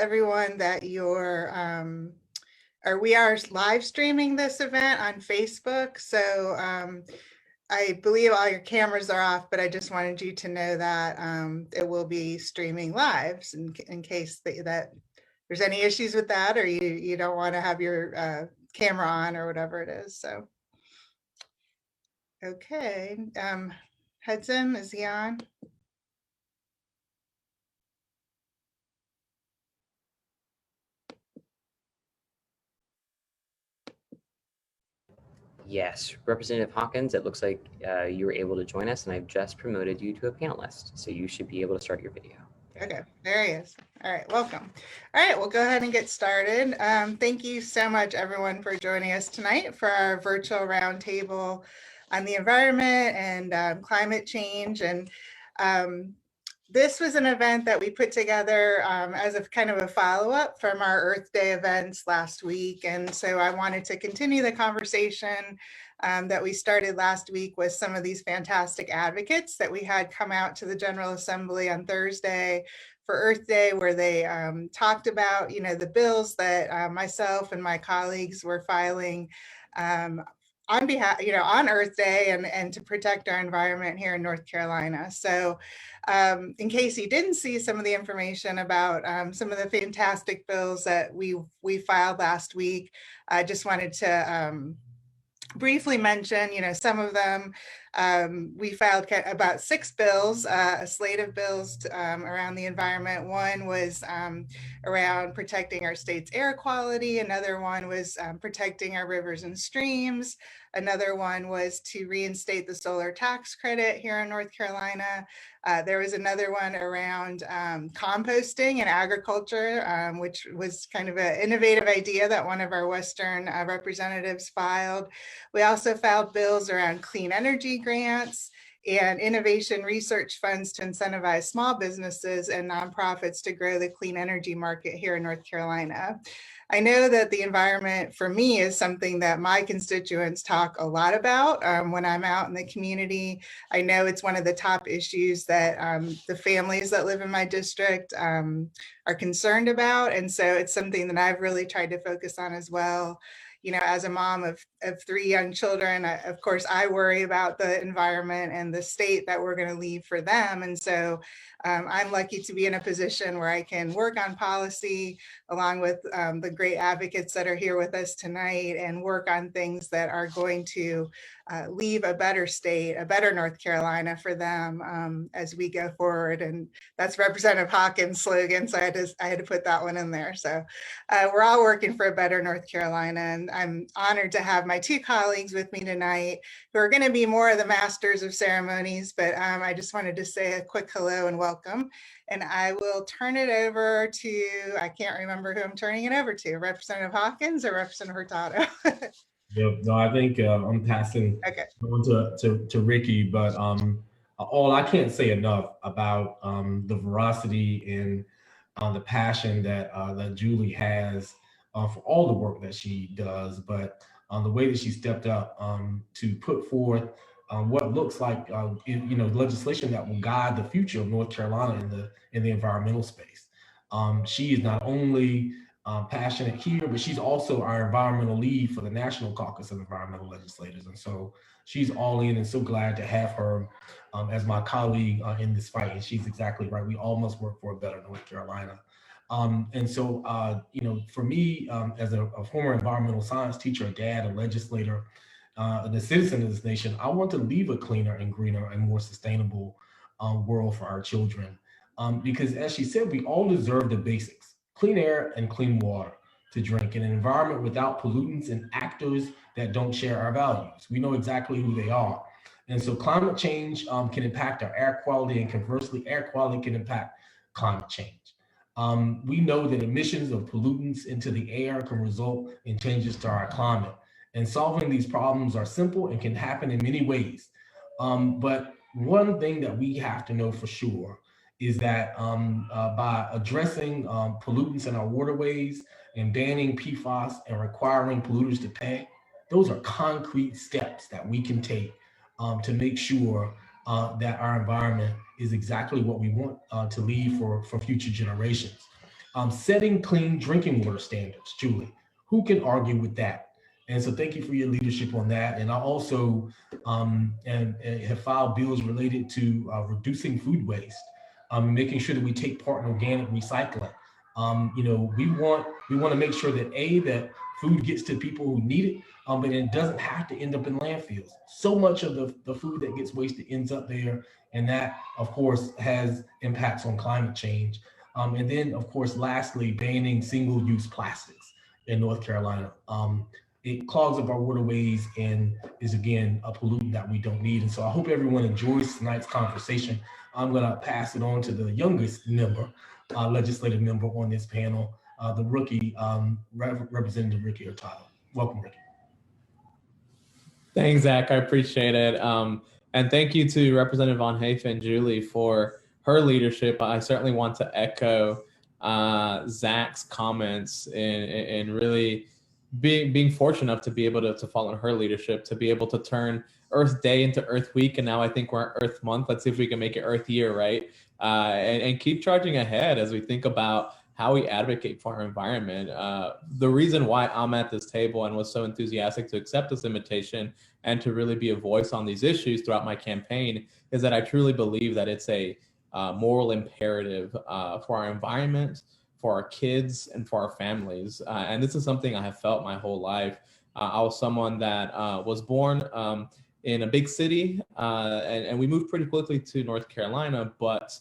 everyone that we are live streaming this event on Facebook. So I believe all your cameras are off, but I just wanted you to know that it will be streaming live in case that there's any issues with that, or you don't want to have your camera on or whatever it is. So, okay. Hudson, is he on? Yes, Representative Hawkins, it looks like you were able to join us, and I've just promoted you to a panelist, so you should be able to start your video. Okay, there he is. All right, welcome. All right, we'll go ahead and get started. Thank you so much, everyone, for joining us tonight for our virtual roundtable on the environment and climate change. And this was an event that we put together as a kind of a follow-up from our Earth Day events last week. And so I wanted to continue the conversation that we started last week with some of these fantastic advocates that we had come out to the General Assembly on Thursday for Earth Day, where they talked about, the bills that myself and my colleagues were filing on behalf, on Earth Day and to protect our environment here in North Carolina. So in case you didn't see some of the information about some of the fantastic bills that we filed last week, I just wanted to briefly mention, some of them. We filed about 6 bills, a slate of bills around the environment. One was around protecting our state's air quality. Another one was protecting our rivers and streams. Another one was to reinstate the solar tax credit here in North Carolina. There was another one around composting and agriculture, which was kind of an innovative idea that one of our Western representatives filed. We also filed bills around clean energy grants and innovation research funds to incentivize small businesses and nonprofits to grow the clean energy market here in North Carolina. I know that the environment for me is something that my constituents talk a lot about when I'm out in the community. I know it's one of the top issues that the families that live in my district are concerned about. And so it's something that I've really tried to focus on as well. As a mom of 3 young children, of course, I worry about the environment and the state that we're going to leave for them. And so I'm lucky to be in a position where I can work on policy along with the great advocates that are here with us tonight and work on things that are going to leave a better state, a better North Carolina for them as we go forward. And that's Representative Hawkins' slogan, so I had to put that one in there. So we're all working for a better North Carolina, and I'm honored to have my 2 colleagues with me tonight who are going to be more of the masters of ceremonies, but I just wanted to say a quick hello and welcome. And I will turn it over to, I can't remember who I'm turning it over to, Representative Hawkins or Representative Hurtado? Yep. No, I think I'm passing on to Ricky, but all I can't say enough about the veracity and the passion that Julie has for all the work that she does, but the way that she stepped up to put forth what looks like legislation that will guide the future of North Carolina in the environmental space. She is not only passionate here, but she's also our environmental lead for the National Caucus of Environmental Legislators. And so she's all in, and so glad to have her as my colleague in this fight. And she's exactly right. We all must work for a better North Carolina. And so, for me, as a former environmental science teacher, a dad, a legislator, and a citizen of this nation, I want to leave a cleaner and greener and more sustainable world for our children. Because as she said, we all deserve the basics. Clean air and clean water to drink in an environment without pollutants and actors that don't share our values. We know exactly who they are. And so climate change can impact our air quality, and conversely, air quality can impact climate change. We know that emissions of pollutants into the air can result in changes to our climate. And solving these problems are simple and can happen in many ways. But one thing that we have to know for sure is that by addressing pollutants in our waterways and banning PFAS and requiring polluters to pay, those are concrete steps that we can take to make sure that our environment is exactly what we want to leave for future generations. Setting clean drinking water standards, Julie. Who can argue with that? And so thank you for your leadership on that. And I also and have filed bills related to reducing food waste, making sure that we take part in organic recycling. We want to make sure that that food gets to people who need it, but it doesn't have to end up in landfills. So much of the food that gets wasted ends up there, and that, of course, has impacts on climate change. And then, of course, lastly, banning single-use plastics in North Carolina. It clogs up our waterways and is, again, a pollutant that we don't need. And so I hope everyone enjoys tonight's conversation. I'm going to pass it on to the youngest member, legislative member on this panel, the rookie, Representative Ricky Hurtado. Welcome, Ricky. Thanks, Zach. I appreciate it. And thank you to Representative Von Haefen, Julie, for her leadership. I certainly want to echo Zach's comments in really being fortunate enough to be able to follow her leadership, to be able to turn Earth Day into Earth Week, and now I think we're Earth Month. Let's see if we can make it Earth Year, right? And keep charging ahead as we think about how we advocate for our environment. The reason why I'm at this table and was so enthusiastic to accept this invitation and to really be a voice on these issues throughout my campaign is that I truly believe that it's a moral imperative for our environment, for our kids, and for our families. And this is something I have felt my whole life. I was someone that was born in a big city, and we moved pretty quickly to North Carolina, but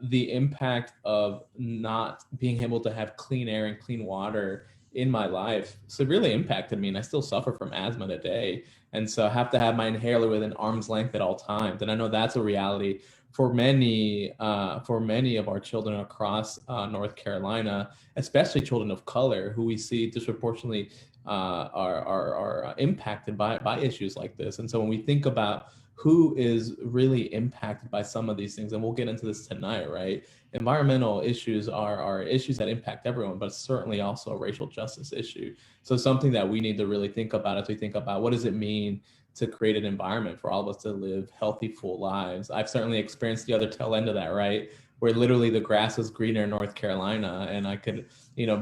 the impact of not being able to have clean air and clean water in my life severely impacted me, and I still suffer from asthma today. And so I have to have my inhaler within arm's length at all times. And I know that's a reality for many of our children across North Carolina, especially children of color, who we see disproportionately are impacted by issues like this. And so when we think about who is really impacted by some of these things, and we'll get into this tonight, right? Environmental issues are issues that impact everyone, but certainly also a racial justice issue. So something that we need to really think about as we think about what does it mean to create an environment for all of us to live healthy, full lives. I've certainly experienced the other tail end of that, right? Where literally the grass is greener in North Carolina, and I could,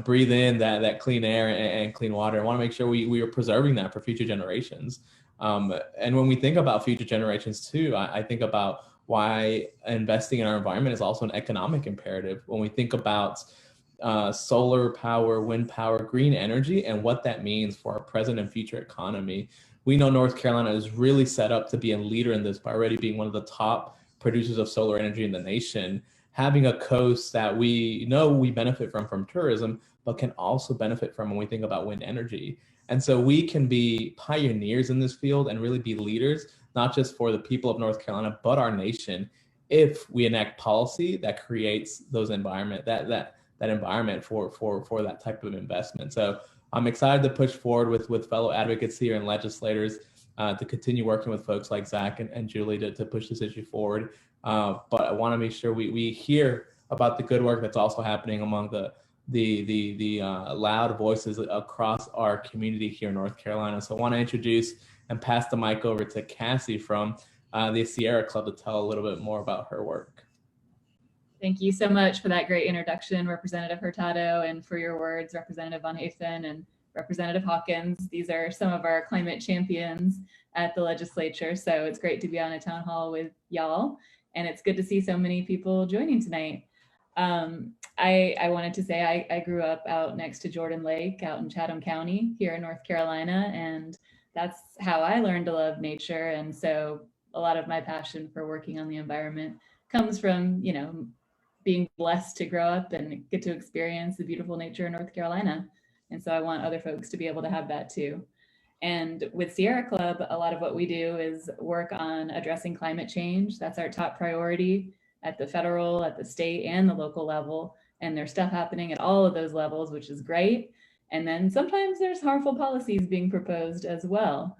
breathe in that clean air and clean water. I want to make sure we are preserving that for future generations. And when we think about future generations too, I think about why investing in our environment is also an economic imperative. When we think about solar power, wind power, green energy, and what that means for our present and future economy, we know North Carolina is really set up to be a leader in this by already being one of the top producers of solar energy in the nation, having a coast that we know we benefit from tourism, but can also benefit from when we think about wind energy. And so we can be pioneers in this field and really be leaders, not just for the people of North Carolina, but our nation, if we enact policy that creates those environment, that environment for that type of investment. So I'm excited to push forward with fellow advocates here and legislators to continue working with folks like Zach and Julie to push this issue forward. But I want to make sure we hear about the good work that's also happening among the loud voices across our community here in North Carolina. So I want to introduce and pass the mic over to Cassie from the Sierra Club to tell a little bit more about her work. Thank you so much for that great introduction, Representative Hurtado, and for your words, Representative Von Haefen and Representative Hawkins. These are some of our climate champions at the legislature, so it's great to be on a town hall with y'all, and it's good to see so many people joining tonight. I wanted to say I grew up out next to Jordan Lake out in Chatham County here in North Carolina, and that's how I learned to love nature. And so a lot of my passion for working on the environment comes from, being blessed to grow up and get to experience the beautiful nature in North Carolina. And so I want other folks to be able to have that too. And with Sierra Club, a lot of what we do is work on addressing climate change. That's our top priority at the federal, at the state, and the local level. And there's stuff happening at all of those levels, which is great. And then sometimes there's harmful policies being proposed as well.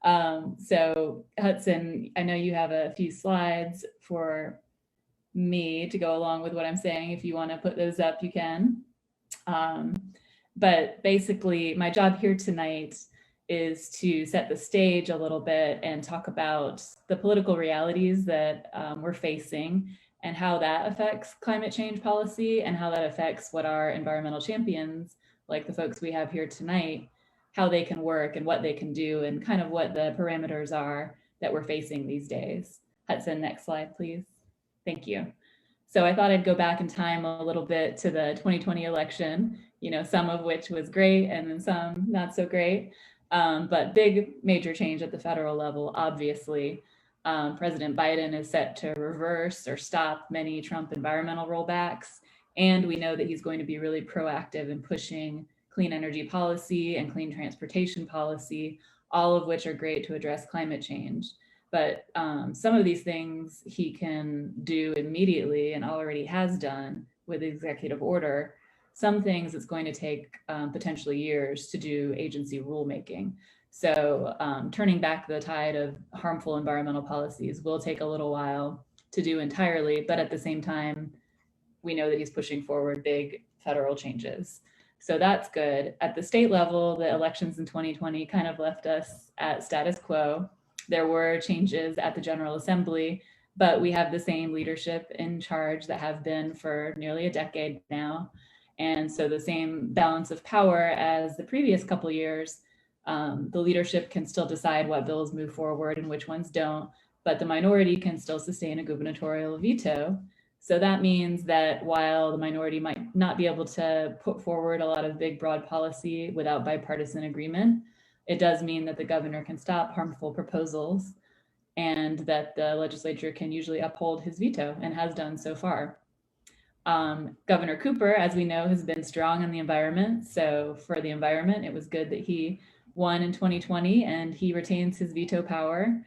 So Hudson, I know you have a few slides for me to go along with what I'm saying. If you want to put those up, you can. But basically, my job here tonight is to set the stage a little bit and talk about the political realities that we're facing and how that affects climate change policy and how that affects what our environmental champions, like the folks we have here tonight, how they can work and what they can do and kind of what the parameters are that we're facing these days. Hudson, next slide, please. Thank you. So I thought I'd go back in time a little bit to the 2020 election, some of which was great and then some not so great, but big major change at the federal level, obviously. President Biden is set to reverse or stop many Trump environmental rollbacks. And we know that he's going to be really proactive in pushing clean energy policy and clean transportation policy, all of which are great to address climate change. But some of these things he can do immediately and already has done with executive order. Some things it's going to take potentially years to do agency rulemaking. So turning back the tide of harmful environmental policies will take a little while to do entirely, but at the same time, we know that he's pushing forward big federal changes. So that's good. At the state level, the elections in 2020 kind of left us at status quo. There were changes at the General Assembly, but we have the same leadership in charge that have been for nearly a decade now. And so the same balance of power as the previous couple years, the leadership can still decide what bills move forward and which ones don't, but the minority can still sustain a gubernatorial veto. So that means that while the minority might not be able to put forward a lot of big, broad policy without bipartisan agreement, it does mean that the governor can stop harmful proposals and that the legislature can usually uphold his veto and has done so far. Governor Cooper, as we know, has been strong on the environment. So for the environment, it was good that he won in 2020 and he retains his veto power.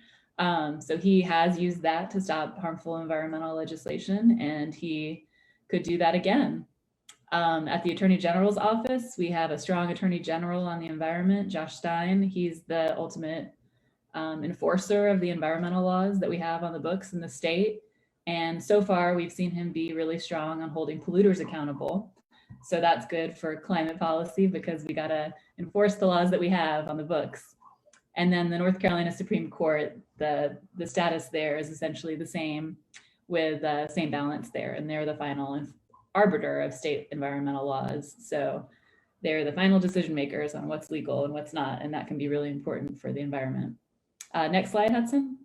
So he has used that to stop harmful environmental legislation, and he could do that again. At the Attorney General's office, we have a strong Attorney General on the environment, Josh Stein. He's the ultimate enforcer of the environmental laws that we have on the books in the state. And so far, we've seen him be really strong on holding polluters accountable. So that's good for climate policy because we gotta enforce the laws that we have on the books. And then the North Carolina Supreme Court, the status there is essentially the same with same balance there. And they're the final arbiter of state environmental laws. So they're the final decision makers on what's legal and what's not. And that can be really important for the environment. Next slide, Hudson.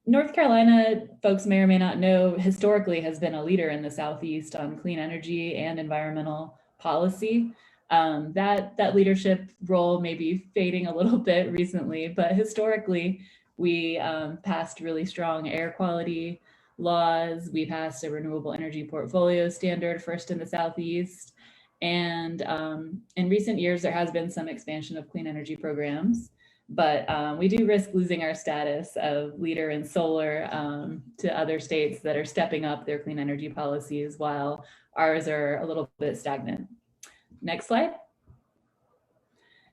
North Carolina, folks may or may not know, historically has been a leader in the Southeast on clean energy and environmental policy. That leadership role may be fading a little bit recently, but historically we passed really strong air quality laws. We passed a renewable energy portfolio standard first in the Southeast. And in recent years, there has been some expansion of clean energy programs, but we do risk losing our status of leader in solar to other states that are stepping up their clean energy policies while ours are a little bit stagnant. Next slide.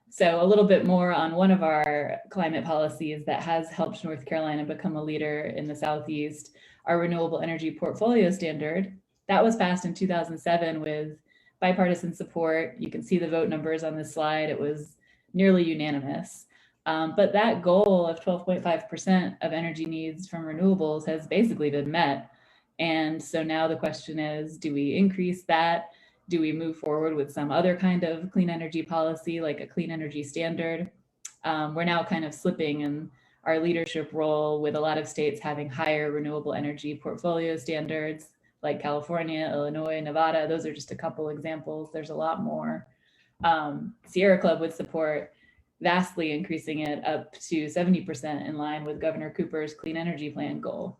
So a little bit more on one of our climate policies that has helped North Carolina become a leader in the Southeast, our renewable energy portfolio standard. That was passed in 2007 with bipartisan support. You can see the vote numbers on this slide. It was nearly unanimous. But that goal of 12.5% of energy needs from renewables has basically been met. And so now the question is, do we increase that? Do we move forward with some other kind of clean energy policy, like a clean energy standard? We're now kind of slipping in our leadership role with a lot of states having higher renewable energy portfolio standards, like California, Illinois, Nevada. Those are just a couple examples. There's a lot more. Sierra Club would support vastly increasing it up to 70% in line with Governor Cooper's Clean Energy Plan goal.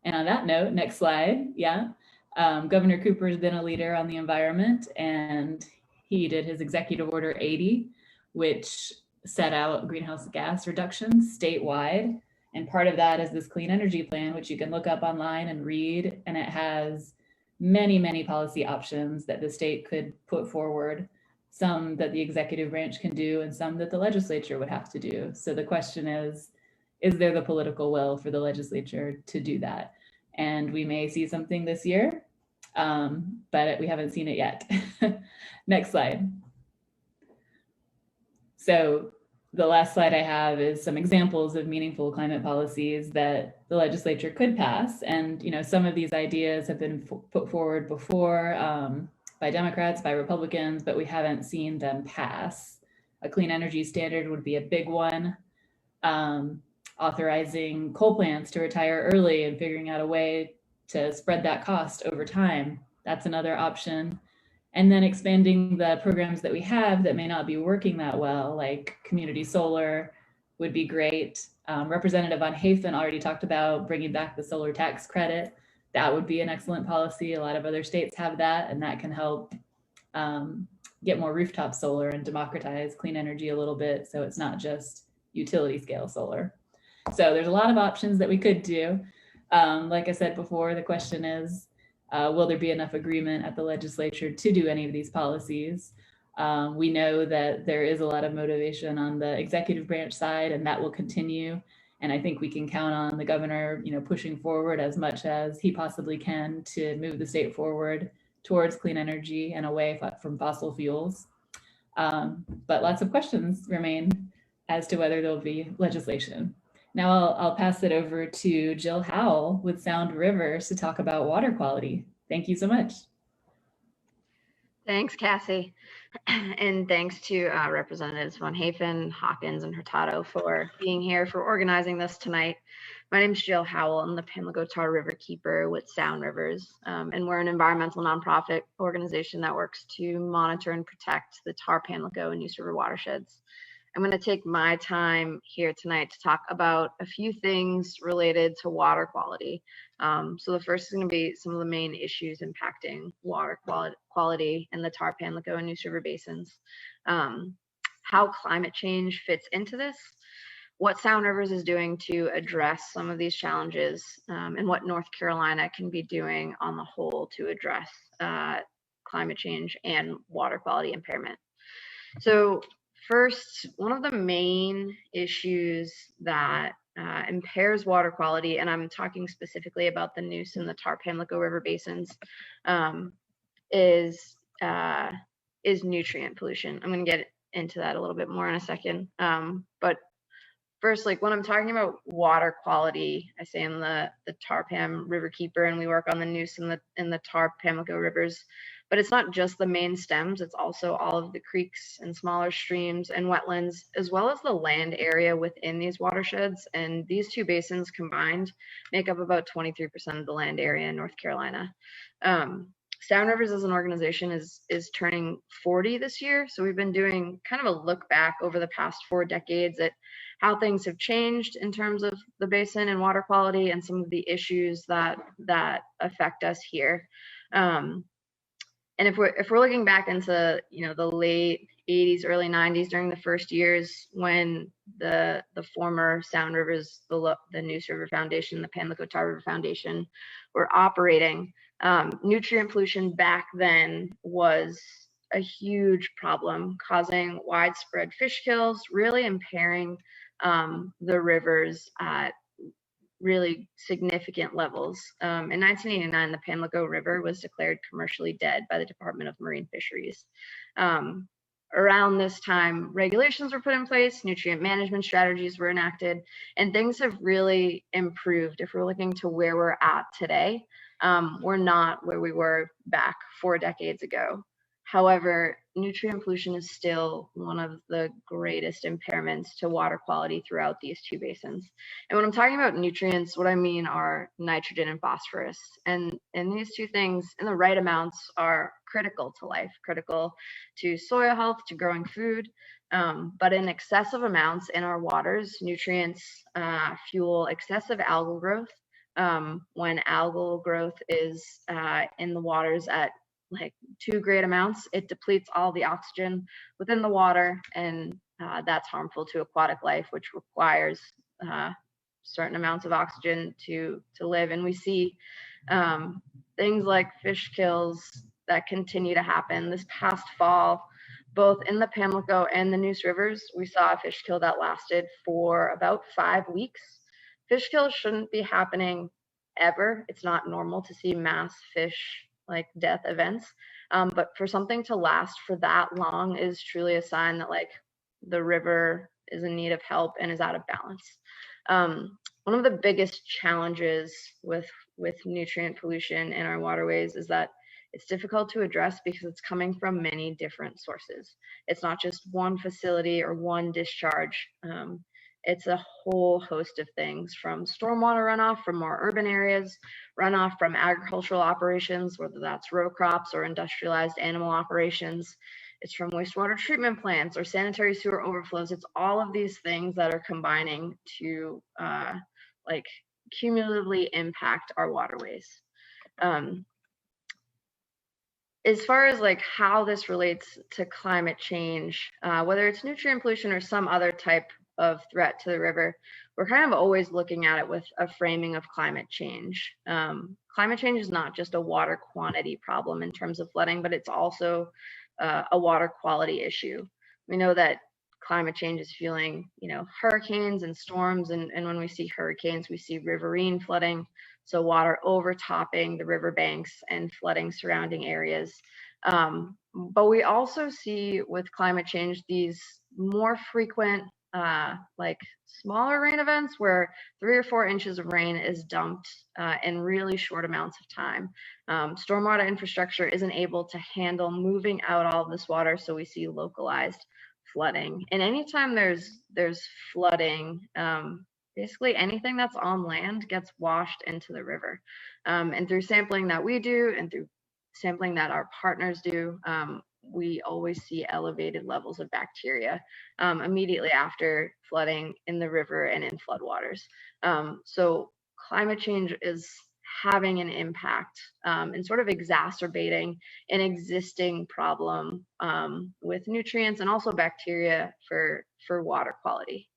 And on that note, next slide, yeah. Governor Cooper has been a leader on the environment, and he did his Executive Order 80, which set out greenhouse gas reductions statewide. And part of that is this Clean Energy Plan, which you can look up online and read. And it has many, many policy options that the state could put forward, some that the executive branch can do and some that the legislature would have to do. So the question is there the political will for the legislature to do that? And we may see something this year, but we haven't seen it yet. Next slide. So the last slide I have is some examples of meaningful climate policies that the legislature could pass. And, some of these ideas have been put forward before by Democrats, by Republicans, but we haven't seen them pass. A clean energy standard would be a big one. Authorizing coal plants to retire early and figuring out a way to spread that cost over time. That's another option. And then expanding the programs that we have that may not be working that well, like community solar would be great. Representative Von Haefen already talked about bringing back the solar tax credit. That would be an excellent policy. A lot of other states have that, and that can help get more rooftop solar and democratize clean energy a little bit, so it's not just utility scale solar. So there's a lot of options that we could do. Like I said before, the question is, will there be enough agreement at the legislature to do any of these policies? We know that there is a lot of motivation on the executive branch side, and that will continue. And I think we can count on the governor, pushing forward as much as he possibly can to move the state forward towards clean energy and away from fossil fuels. But lots of questions remain as to whether there'll be legislation. Now I'll pass it over to Jill Howell with Sound Rivers to talk about water quality. Thank you so much. Thanks, Cassie. And thanks to Representatives Von Haefen, Hawkins, and Hurtado for being here, for organizing this tonight. My name is Jill Howell. I'm the Pamlico Riverkeeper with Sound Rivers, and we're an environmental nonprofit organization that works to monitor and protect the Tar-Pamlico and Neuse River watersheds. I'm going to take my time here tonight to talk about a few things related to water quality. So the first is going to be some of the main issues impacting water quality in the Tar-Pamlico and Neuse River basins, how climate change fits into this, what Sound Rivers is doing to address some of these challenges, and what North Carolina can be doing on the whole to address climate change and water quality impairment. So first, one of the main issues that impairs water quality, and I'm talking specifically about the Neuse and the Tar-Pamlico River basins, is nutrient pollution. I'm going to get into that a little bit more in a second. But first, like when I'm talking about water quality, I say I'm the Tar-Pam Riverkeeper, and we work on the Neuse and the Tar-Pamlico rivers. But it's not just the main stems, it's also all of the creeks and smaller streams and wetlands, as well as the land area within these watersheds. And these two basins combined make up about 23% of the land area in North Carolina. Sound Rivers as an organization is turning 40 this year. So we've been doing kind of a look back over the past 4 decades at how things have changed in terms of the basin and water quality and some of the issues that affect us here. And if we're looking back into the late 80s, early 90s, during the first years when the former Sound Rivers, the Neuse River Foundation, the Pamlico Tar River Foundation were operating, nutrient pollution back then was a huge problem, causing widespread fish kills, really impairing the rivers at really significant levels. In 1989, the Pamlico River was declared commercially dead by the Department of Marine Fisheries. Around this time, regulations were put in place, nutrient management strategies were enacted, and things have really improved. If we're looking to where we're at today, we're not where we were back 4 decades ago. However, nutrient pollution is still one of the greatest impairments to water quality throughout these two basins. And when I'm talking about nutrients, what I mean are nitrogen and phosphorus. And these two things in the right amounts are critical to life, critical to soil health, to growing food. But in excessive amounts in our waters, nutrients fuel excessive algal growth. When algal growth is in the waters at like too great amounts, it depletes all the oxygen within the water, and that's harmful to aquatic life, which requires certain amounts of oxygen to live. And we see things like fish kills that continue to happen. This past fall, both in the Pamlico and the Neuse rivers, we saw a fish kill that lasted for about 5 weeks. Fish kills shouldn't be happening ever. It's not normal to see mass fish like death events, but for something to last for that long is truly a sign that like the river in need of help and is out of balance. One of the biggest challenges with nutrient pollution in our waterways is that it's difficult to address because it's coming from many different sources. It's not just one facility or one discharge. It's a whole host of things, from stormwater runoff from more urban areas, runoff from agricultural operations, whether that's row crops or industrialized animal operations. It's from wastewater treatment plants or sanitary sewer overflows. It's all of these things that are combining to like cumulatively impact our waterways. As far as like how this relates to climate change, whether it's nutrient pollution or some other type of threat to the river, we're kind of always looking at it with a framing of climate change. Climate change is not just a water quantity problem in terms of flooding, but it's also a water quality issue. We know that climate change is fueling, hurricanes and storms, and when we see hurricanes, we see riverine flooding, so water overtopping the riverbanks and flooding surrounding areas. But we also see with climate change these more frequent, like smaller rain events where 3 or 4 inches of rain is dumped in really short amounts of time. Stormwater infrastructure isn't able to handle moving out all of this water, so we see localized flooding. And anytime there's flooding, basically anything that's on land gets washed into the river. And through sampling that we do and through sampling that our partners do, we always see elevated levels of bacteria immediately after flooding in the river and in floodwaters. So climate change is having an impact and sort of exacerbating an existing problem with nutrients and also bacteria for water quality.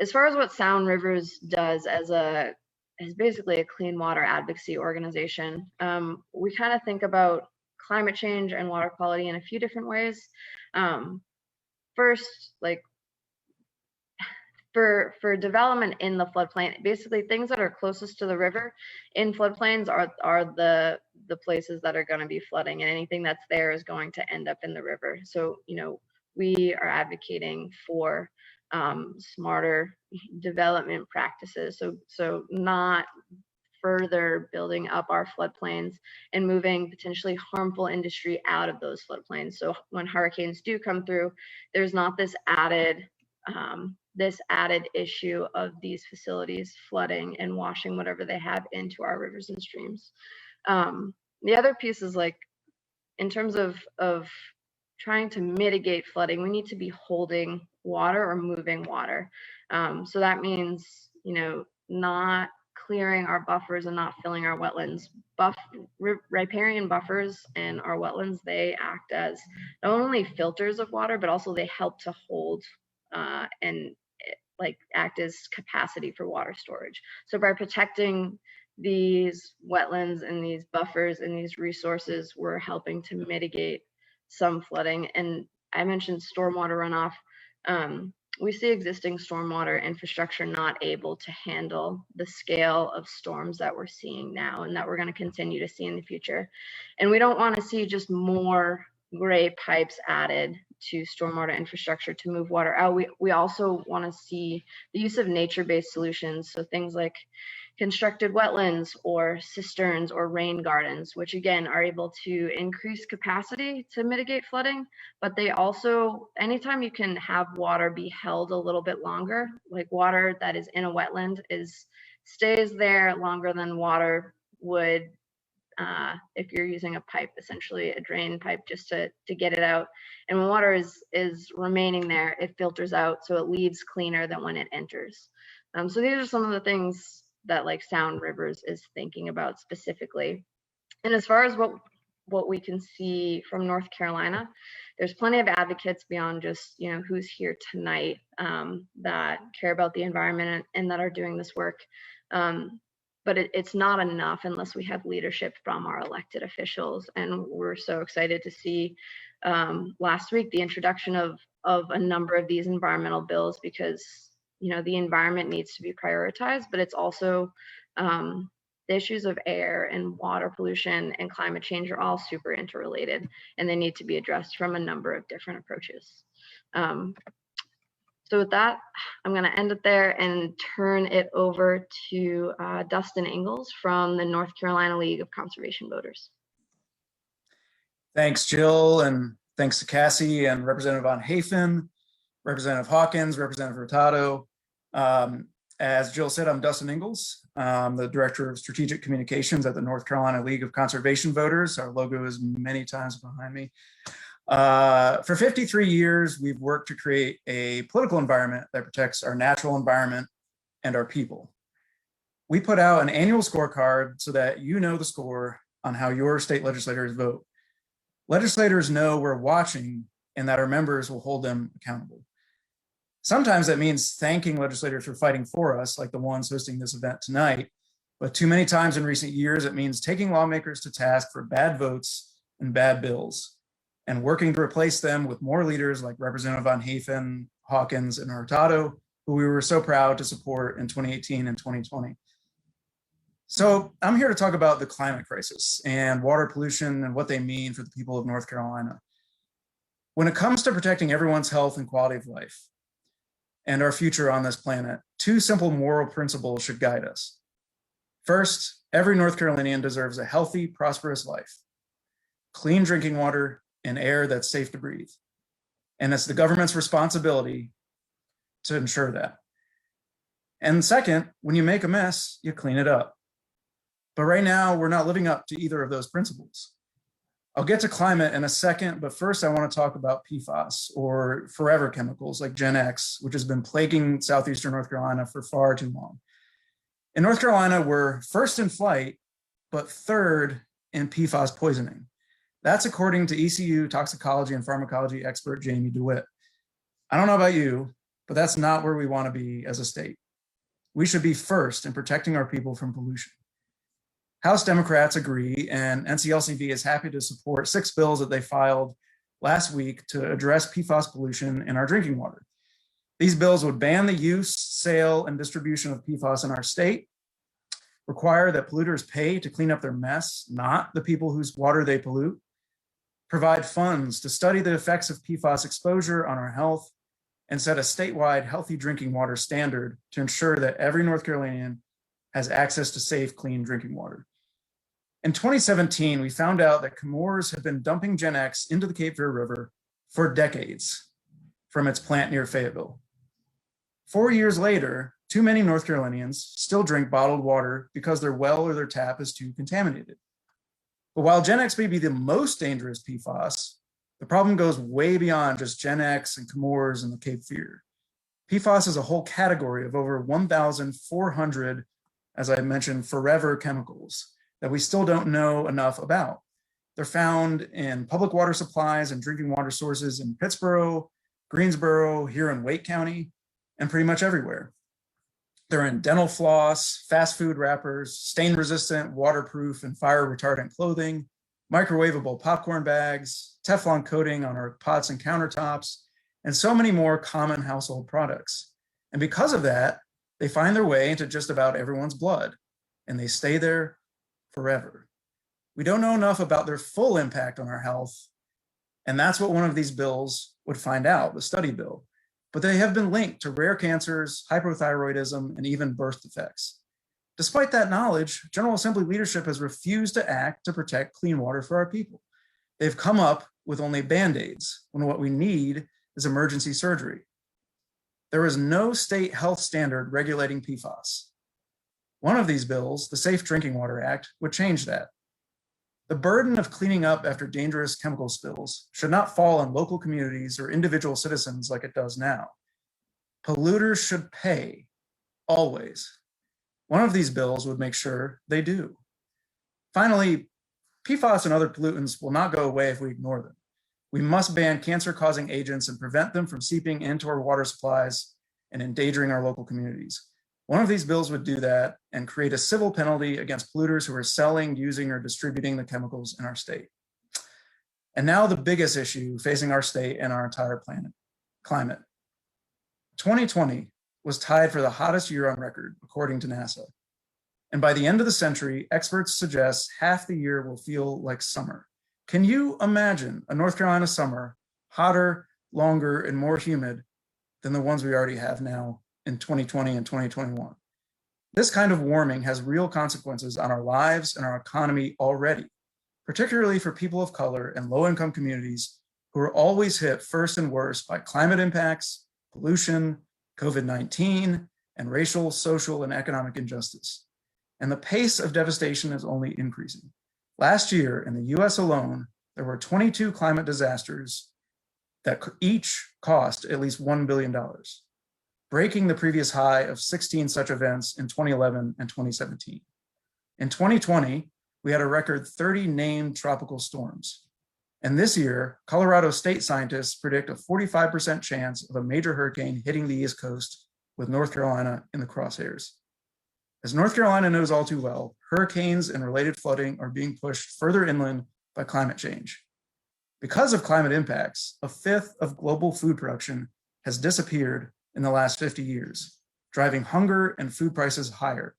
As far as what Sound Rivers does as basically a clean water advocacy organization, we kind of think about climate change and water quality in a few different ways. First, like for development in the floodplain, basically things that are closest to the river in floodplains are the places that are going to be flooding, and anything that's there is going to end up in the river. So, we are advocating for smarter development practices. So not further building up our floodplains and moving potentially harmful industry out of those floodplains. So when hurricanes do come through, there's not this added issue of these facilities flooding and washing whatever they have into our rivers and streams. The other piece is, like, in terms of trying to mitigate flooding, we need to be holding water or moving water. So that means, not clearing our buffers and not filling our wetlands. Riparian buffers and our wetlands, they act as not only filters of water, but also they help to hold and act as capacity for water storage. So by protecting these wetlands and these buffers and these resources, we're helping to mitigate some flooding. And I mentioned stormwater runoff. We see existing stormwater infrastructure not able to handle the scale of storms that we're seeing now and that we're going to continue to see in the future. And we don't want to see just more gray pipes added to stormwater infrastructure to move water out. We also want to see the use of nature-based solutions, so things like constructed wetlands or cisterns or rain gardens, which again are able to increase capacity to mitigate flooding, but they also, anytime you can have water be held a little bit longer, like water that is in a wetland stays there longer than water would if you're using a pipe, essentially a drain pipe, just to get it out. And when water is remaining there, it filters out, so it leaves cleaner than when it enters. So these are some of the things that Sound Rivers is thinking about specifically. And as far as what we can see from North Carolina, there's plenty of advocates beyond just who's here tonight that care about the environment and that are doing this work. But it's not enough unless we have leadership from our elected officials. And we're so excited to see last week the introduction of a number of these environmental bills, because the environment needs to be prioritized, but it's also the issues of air and water pollution and climate change are all super interrelated, and they need to be addressed from a number of different approaches. So with that, I'm going to end it there and turn it over to Dusten Inglis from the North Carolina League of Conservation Voters. Thanks, Jill, and thanks to Cassie and Representative Von Haefen, Representative Hawkins, Representative Hurtado. As Jill said, I'm Dusten Inglis. I'm the Director of Strategic Communications at the North Carolina League of Conservation Voters. Our logo is many times behind me. For 53 years, we've worked to create a political environment that protects our natural environment and our people. We put out an annual scorecard so that you know the score on how your state legislators vote. Legislators know we're watching and that our members will hold them accountable. Sometimes that means thanking legislators for fighting for us, like the ones hosting this event tonight. But too many times in recent years, it means taking lawmakers to task for bad votes and bad bills and working to replace them with more leaders like Representative Von Haefen, Hawkins, and Hurtado, who we were so proud to support in 2018 and 2020. So I'm here to talk about the climate crisis and water pollution and what they mean for the people of North Carolina. When it comes to protecting everyone's health and quality of life and our future on this planet, two simple moral principles should guide us. First, every North Carolinian deserves a healthy, prosperous life, clean drinking water, and air that's safe to breathe. And it's the government's responsibility to ensure that. And second, when you make a mess, you clean it up. But right now, we're not living up to either of those principles. I'll get to climate in a second, but first I want to talk about PFAS, or forever chemicals like Gen X, which has been plaguing southeastern North Carolina for far too long. In North Carolina, we're first in flight, but third in PFAS poisoning. That's according to ECU toxicology and pharmacology expert Jamie DeWitt. I don't know about you, but that's not where we want to be as a state. We should be first in protecting our people from pollution. House Democrats agree, and NCLCV is happy to support 6 bills that they filed last week to address PFAS pollution in our drinking water. These bills would ban the use, sale, and distribution of PFAS in our state, require that polluters pay to clean up their mess, not the people whose water they pollute, provide funds to study the effects of PFAS exposure on our health, and set a statewide healthy drinking water standard to ensure that every North Carolinian has access to safe, clean drinking water. In 2017, we found out that Chemours had been dumping Gen X into the Cape Fear River for decades from its plant near Fayetteville. 4 years later, too many North Carolinians still drink bottled water because their well or their tap is too contaminated. But while Gen X may be the most dangerous PFAS, the problem goes way beyond just Gen X and Chemours and the Cape Fear. PFAS is a whole category of over 1,400, as I mentioned, forever chemicals that we still don't know enough about. They're found in public water supplies and drinking water sources in Pittsboro, Greensboro, here in Wake County, and pretty much everywhere. They're in dental floss, fast food wrappers, stain-resistant, waterproof, and fire-retardant clothing, microwavable popcorn bags, Teflon coating on our pots and countertops, and so many more common household products. And because of that, they find their way into just about everyone's blood, and they stay there forever. We don't know enough about their full impact on our health, and that's what one of these bills would find out, the study bill. But they have been linked to rare cancers, hypothyroidism, and even birth defects. Despite that knowledge, General Assembly leadership has refused to act to protect clean water for our people. They've come up with only Band-Aids when what we need is emergency surgery. There is no state health standard regulating PFAS. One of these bills, the Safe Drinking Water Act, would change that. The burden of cleaning up after dangerous chemical spills should not fall on local communities or individual citizens like it does now. Polluters should pay, always. One of these bills would make sure they do. Finally, PFAS and other pollutants will not go away if we ignore them. We must ban cancer-causing agents and prevent them from seeping into our water supplies and endangering our local communities. One of these bills would do that and create a civil penalty against polluters who are selling, using, or distributing the chemicals in our state. And now the biggest issue facing our state and our entire planet, climate. 2020 was tied for the hottest year on record, according to NASA. And by the end of the century, experts suggest half the year will feel like summer. Can you imagine a North Carolina summer, hotter, longer, and more humid than the ones we already have now in 2020 and 2021. This kind of warming has real consequences on our lives and our economy already, particularly for people of color and low-income communities who are always hit first and worst by climate impacts, pollution, COVID-19, and racial, social, and economic injustice. And the pace of devastation is only increasing. Last year, in the US alone, there were 22 climate disasters that each cost at least $1 billion, breaking the previous high of 16 such events in 2011 and 2017. In 2020, we had a record 30 named tropical storms. And this year, Colorado state scientists predict a 45% chance of a major hurricane hitting the East Coast, with North Carolina in the crosshairs. As North Carolina knows all too well, hurricanes and related flooding are being pushed further inland by climate change. Because of climate impacts, a fifth of global food production has disappeared in the last 50 years, driving hunger and food prices higher.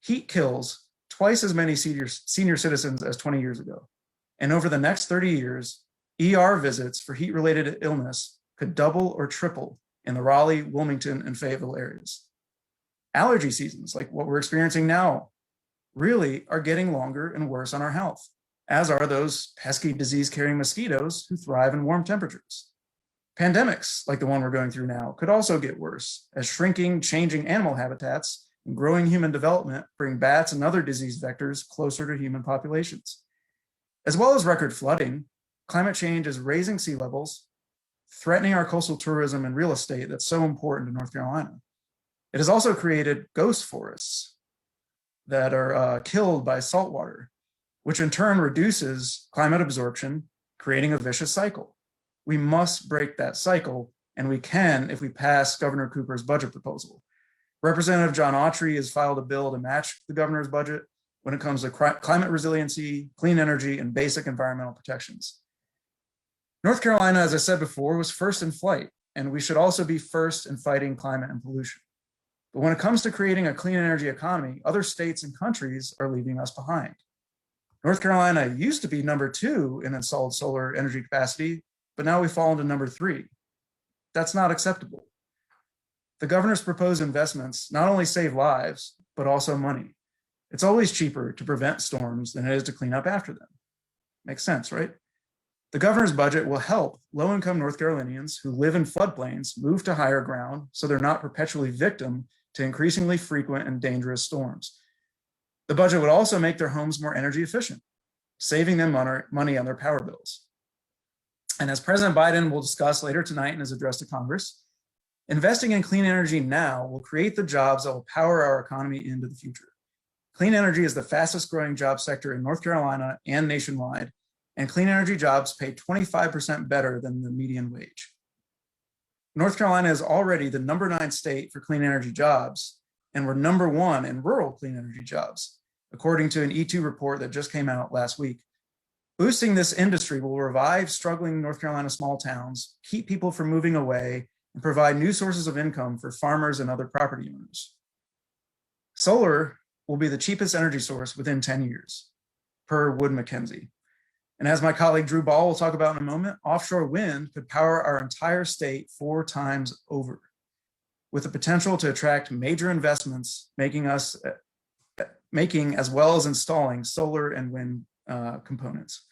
Heat kills twice as many senior citizens as 20 years ago. And over the next 30 years, ER visits for heat-related illness could double or triple in the Raleigh, Wilmington, and Fayetteville areas. Allergy seasons, like what we're experiencing now, really are getting longer and worse on our health, as are those pesky disease-carrying mosquitoes who thrive in warm temperatures. Pandemics, like the one we're going through now, could also get worse, as shrinking, changing animal habitats and growing human development bring bats and other disease vectors closer to human populations. As well as record flooding, climate change is raising sea levels, threatening our coastal tourism and real estate that's so important to North Carolina. It has also created ghost forests that are killed by saltwater, which in turn reduces climate absorption, creating a vicious cycle. We must break that cycle, and we can if we pass Governor Cooper's budget proposal. Representative John Autry has filed a bill to match the governor's budget when it comes to climate resiliency, clean energy, and basic environmental protections. North Carolina, as I said before, was first in flight, and we should also be first in fighting climate and pollution. But when it comes to creating a clean energy economy, other states and countries are leaving us behind. North Carolina used to be number 2 in installed solar energy capacity, but now we've fallen to number 3. That's not acceptable. The governor's proposed investments not only save lives, but also money. It's always cheaper to prevent storms than it is to clean up after them. Makes sense, right? The governor's budget will help low-income North Carolinians who live in floodplains move to higher ground so they're not perpetually victim to increasingly frequent and dangerous storms. The budget would also make their homes more energy efficient, saving them money on their power bills. And as President Biden will discuss later tonight in his address to Congress, investing in clean energy now will create the jobs that will power our economy into the future. Clean energy is the fastest growing job sector in North Carolina and nationwide, and clean energy jobs pay 25% better than the median wage. North Carolina is already the number 9 state for clean energy jobs, and we're number 1 in rural clean energy jobs, according to an E2 report that just came out last week. Boosting this industry will revive struggling North Carolina small towns, keep people from moving away, and provide new sources of income for farmers and other property owners. Solar will be the cheapest energy source within 10 years, per Wood Mackenzie. And as my colleague Drew Ball will talk about in a moment, offshore wind could power our entire state 4 times over, with the potential to attract major investments, making as well as installing solar and wind components.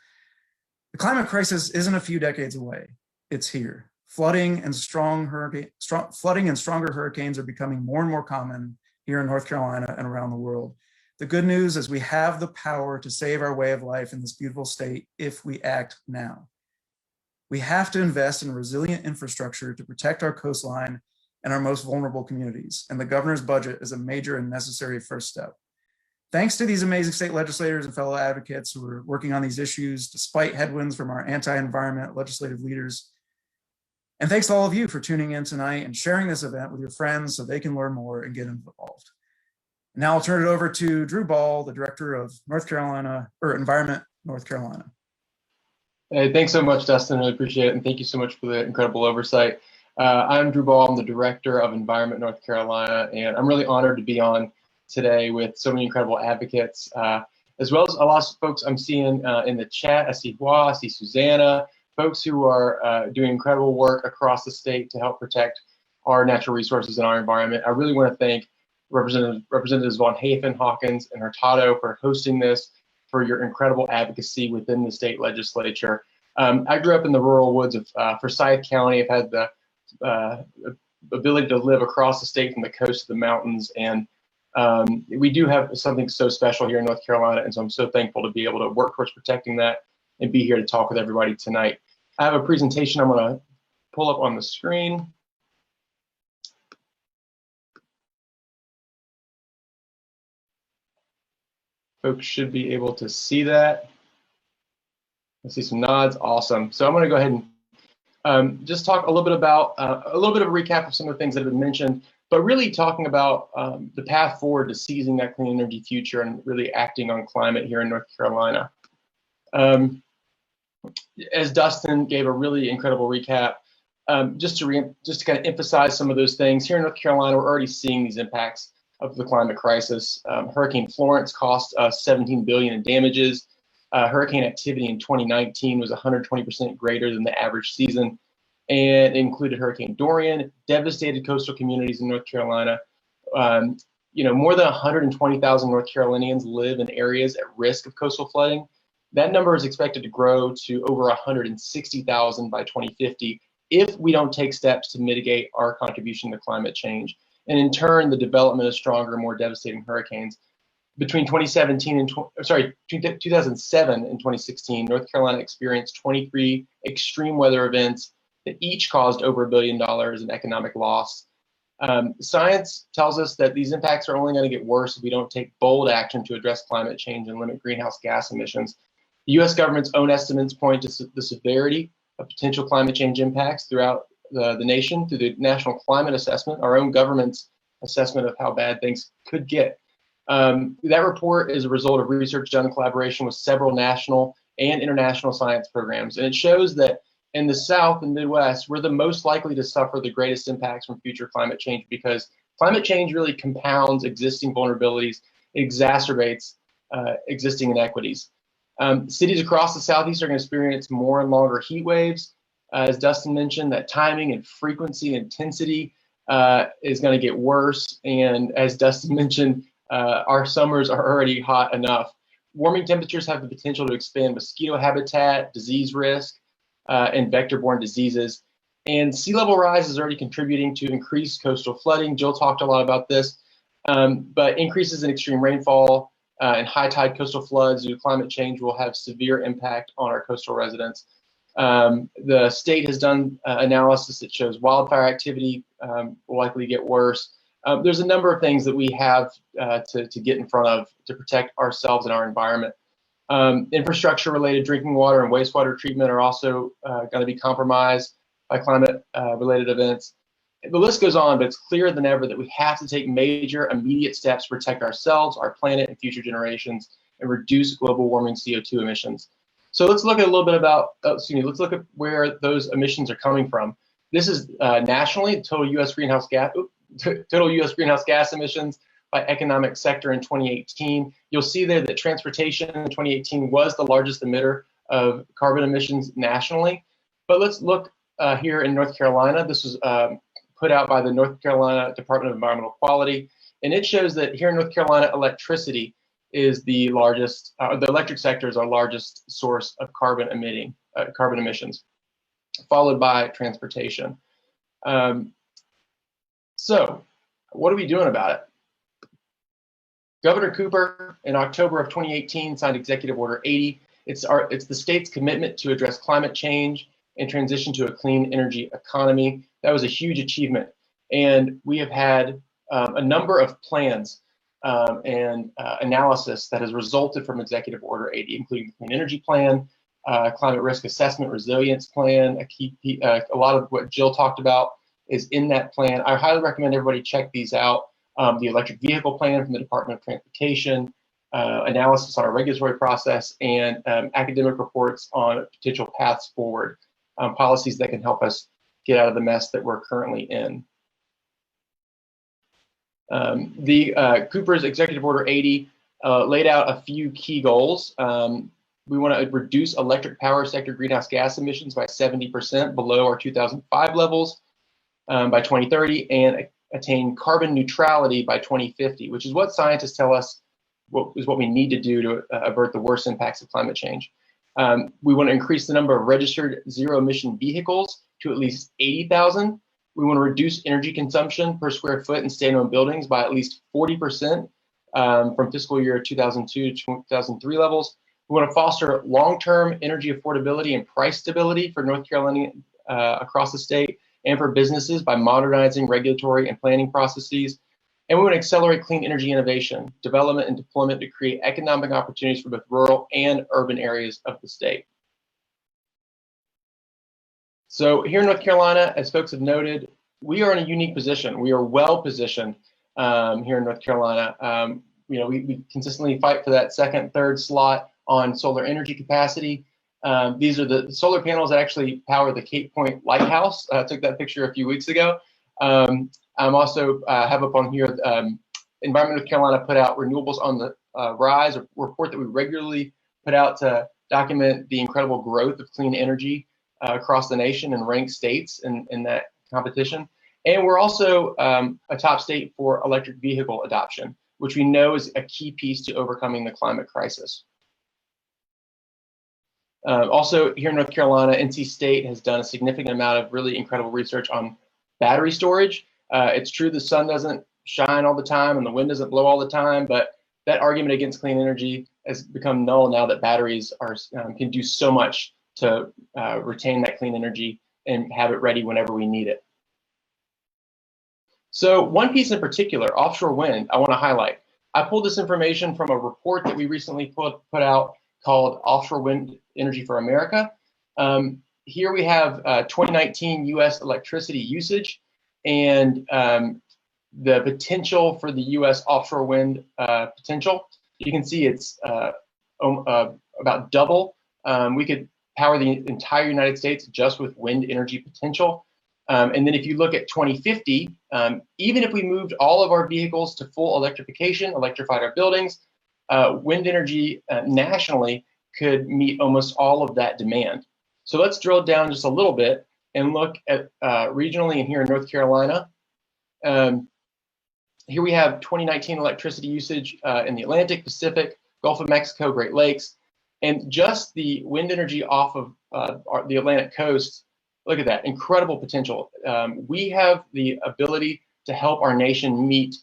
The climate crisis isn't a few decades away. It's here. Flooding and stronger hurricanes are becoming more and more common here in North Carolina and around the world. The good news is we have the power to save our way of life in this beautiful state if we act now. We have to invest in resilient infrastructure to protect our coastline and our most vulnerable communities, and the governor's budget is a major and necessary first step. Thanks to these amazing state legislators and fellow advocates who are working on these issues despite headwinds from our anti-environment legislative leaders. And thanks to all of you for tuning in tonight and sharing this event with your friends so they can learn more and get involved. Now I'll turn it over to Drew Ball, the Director of Environment, North Carolina. Hey, thanks so much, Dustin. Really appreciate it. And thank you so much for the incredible oversight. I'm Drew Ball. I'm the Director of Environment, North Carolina, and I'm really honored to be on today with so many incredible advocates, as well as a lot of folks I'm seeing in the chat. I see Hua, I see Susanna, folks who are doing incredible work across the state to help protect our natural resources and our environment. I really want to thank Representatives Von Haefen, Hawkins, and Hurtado for hosting this, for your incredible advocacy within the state legislature. I grew up in the rural woods of Forsyth County. I've had the ability to live across the state from the coast to the mountains, and we do have something so special here in North Carolina, and so I'm so thankful to be able to work towards protecting that and be here to talk with everybody tonight. I have a presentation I'm going to pull up on the screen. Folks should be able to see that. I see some nods. Awesome. So I'm going to go ahead and just talk a little bit about a little bit of a recap of some of the things that have been mentioned, but really talking about the path forward to seizing that clean energy future and really acting on climate here in North Carolina. As Dustin gave a really incredible recap, just to kind of emphasize some of those things, here in North Carolina, we're already seeing these impacts of the climate crisis. Hurricane Florence cost us $17 billion in damages. Hurricane activity in 2019 was 120% greater than the average season, and it included Hurricane Dorian, devastated coastal communities in North Carolina. More than 120,000 North Carolinians live in areas at risk of coastal flooding. That number is expected to grow to over 160,000 by 2050 if we don't take steps to mitigate our contribution to climate change, and in turn, the development of stronger, more devastating hurricanes. Between 2007 and 2016, North Carolina experienced 23 extreme weather events that each caused over $1 billion in economic loss. Science tells us that these impacts are only going to get worse if we don't take bold action to address climate change and limit greenhouse gas emissions. The U.S. government's own estimates point to the severity of potential climate change impacts throughout the nation through the National Climate Assessment, our own government's assessment of how bad things could get. That report is a result of research done in collaboration with several national and international science programs, and it shows that in the South and Midwest, we're the most likely to suffer the greatest impacts from future climate change, because climate change really compounds existing vulnerabilities, exacerbates existing inequities. Cities across the Southeast are going to experience more and longer heat waves. As Dustin mentioned, that timing and frequency and intensity is going to get worse. And as Dustin mentioned, our summers are already hot enough. Warming temperatures have the potential to expand mosquito habitat, disease risk, and vector-borne diseases. And sea level rise is already contributing to increased coastal flooding. Jill talked a lot about this, but increases in extreme rainfall and high tide coastal floods due to climate change will have severe impact on our coastal residents. The state has done analysis that shows wildfire activity will likely get worse. There's a number of things that we have to get in front of to protect ourselves and our environment. Infrastructure-related drinking water and wastewater treatment are also going to be compromised by climate-related events. The list goes on, but it's clearer than ever that we have to take major, immediate steps to protect ourselves, our planet, and future generations, and reduce global warming CO2 emissions. So let's look at a little bit about, let's look at where those emissions are coming from. This is nationally, total U.S. greenhouse gas emissions by economic sector in 2018. You'll see there that transportation in 2018 was the largest emitter of carbon emissions nationally. But let's look here in North Carolina. This was put out by the North Carolina Department of Environmental Quality, and it shows that here in North Carolina, electricity is the largest, the electric sector is our largest source of carbon emissions, followed by transportation. So what are we doing about it? Governor Cooper in October of 2018 signed Executive Order 80. It's the state's commitment to address climate change and transition to a clean energy economy. That was a huge achievement. And we have had a number of plans and analysis that has resulted from Executive Order 80, including the Clean Energy Plan, Climate Risk Assessment Resilience Plan. A lot of what Jill talked about is in that plan. I highly recommend everybody check these out. The Electric Vehicle Plan from the Department of Transportation, analysis on our regulatory process, and academic reports on potential paths forward, policies that can help us get out of the mess that we're currently in. Cooper's Executive Order 80 laid out a few key goals. We want to reduce electric power sector greenhouse gas emissions by 70% below our 2005 levels. by 2030 and attain carbon neutrality by 2050, which is what scientists tell us what we need to do to avert the worst impacts of climate change. We want to increase the number of registered zero-emission vehicles to at least 80,000. We want to reduce energy consumption per square foot in state-owned buildings by at least 40% from fiscal year 2002 to 2003 levels. We want to foster long-term energy affordability and price stability for North Carolina across the state and for businesses by modernizing regulatory and planning processes. And we want to accelerate clean energy innovation, development, and deployment to create economic opportunities for both rural and urban areas of the state. So here in North Carolina, as folks have noted, we are in a unique position. We are well positioned here in North Carolina. We consistently fight for that second, third slot on solar energy capacity. These are the solar panels that actually power the Cape Point Lighthouse. I took that picture a few weeks ago. I'm also have up on here, Environment North Carolina put out Renewables on the Rise, a report that we regularly put out to document the incredible growth of clean energy across the nation and rank states in that competition. And we're also a top state for electric vehicle adoption, which we know is a key piece to overcoming the climate crisis. Also here in North Carolina, NC State has done a significant amount of really incredible research on battery storage. It's true the sun doesn't shine all the time and the wind doesn't blow all the time, but that argument against clean energy has become null now that batteries can do so much to retain that clean energy and have it ready whenever we need it. So one piece in particular, offshore wind, I want to highlight. I pulled this information from a report that we recently put out called Offshore Wind Energy for America. Here we have 2019 US electricity usage and the potential for the US offshore wind potential. You can see it's about double. We could power the entire United States just with wind energy potential. And then if you look at 2050, even if we moved all of our vehicles to full electrification, electrified our buildings, wind energy nationally could meet almost all of that demand. So let's drill down just a little bit and look at regionally and here in North Carolina. Here we have 2019 electricity usage in the Atlantic, Pacific, Gulf of Mexico, Great Lakes, and just the wind energy off of the Atlantic coast. Look at that, incredible potential. We have the ability to help our nation meet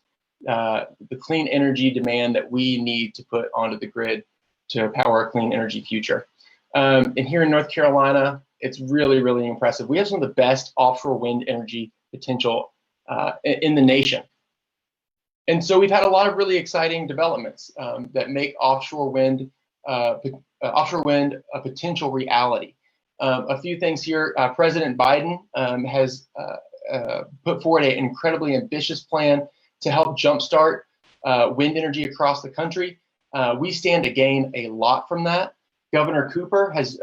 the clean energy demand that we need to put onto the grid to power a clean energy future. And here in North Carolina, it's really, really impressive. We have some of the best offshore wind energy potential in the nation. And so we've had a lot of really exciting developments that make offshore wind a potential reality. A few things here. President Biden has put forward an incredibly ambitious plan to help jumpstart wind energy across the country. We stand to gain a lot from that. Governor Cooper has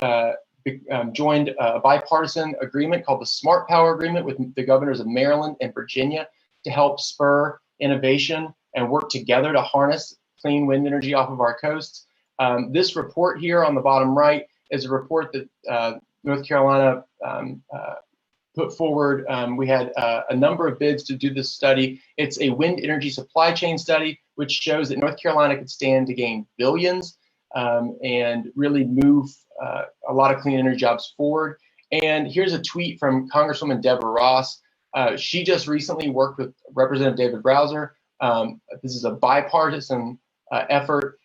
joined a bipartisan agreement called the Smart Power Agreement with the governors of Maryland and Virginia to help spur innovation and work together to harness clean wind energy off of our coasts. This report here on the bottom right is a report that North Carolina put forward. We had a number of bids to do this study. It's a wind energy supply chain study, which shows that North Carolina could stand to gain billions and really move a lot of clean energy jobs forward. And here's a tweet from Congresswoman Deborah Ross. She just recently worked with Representative David Browser. This is a bipartisan effort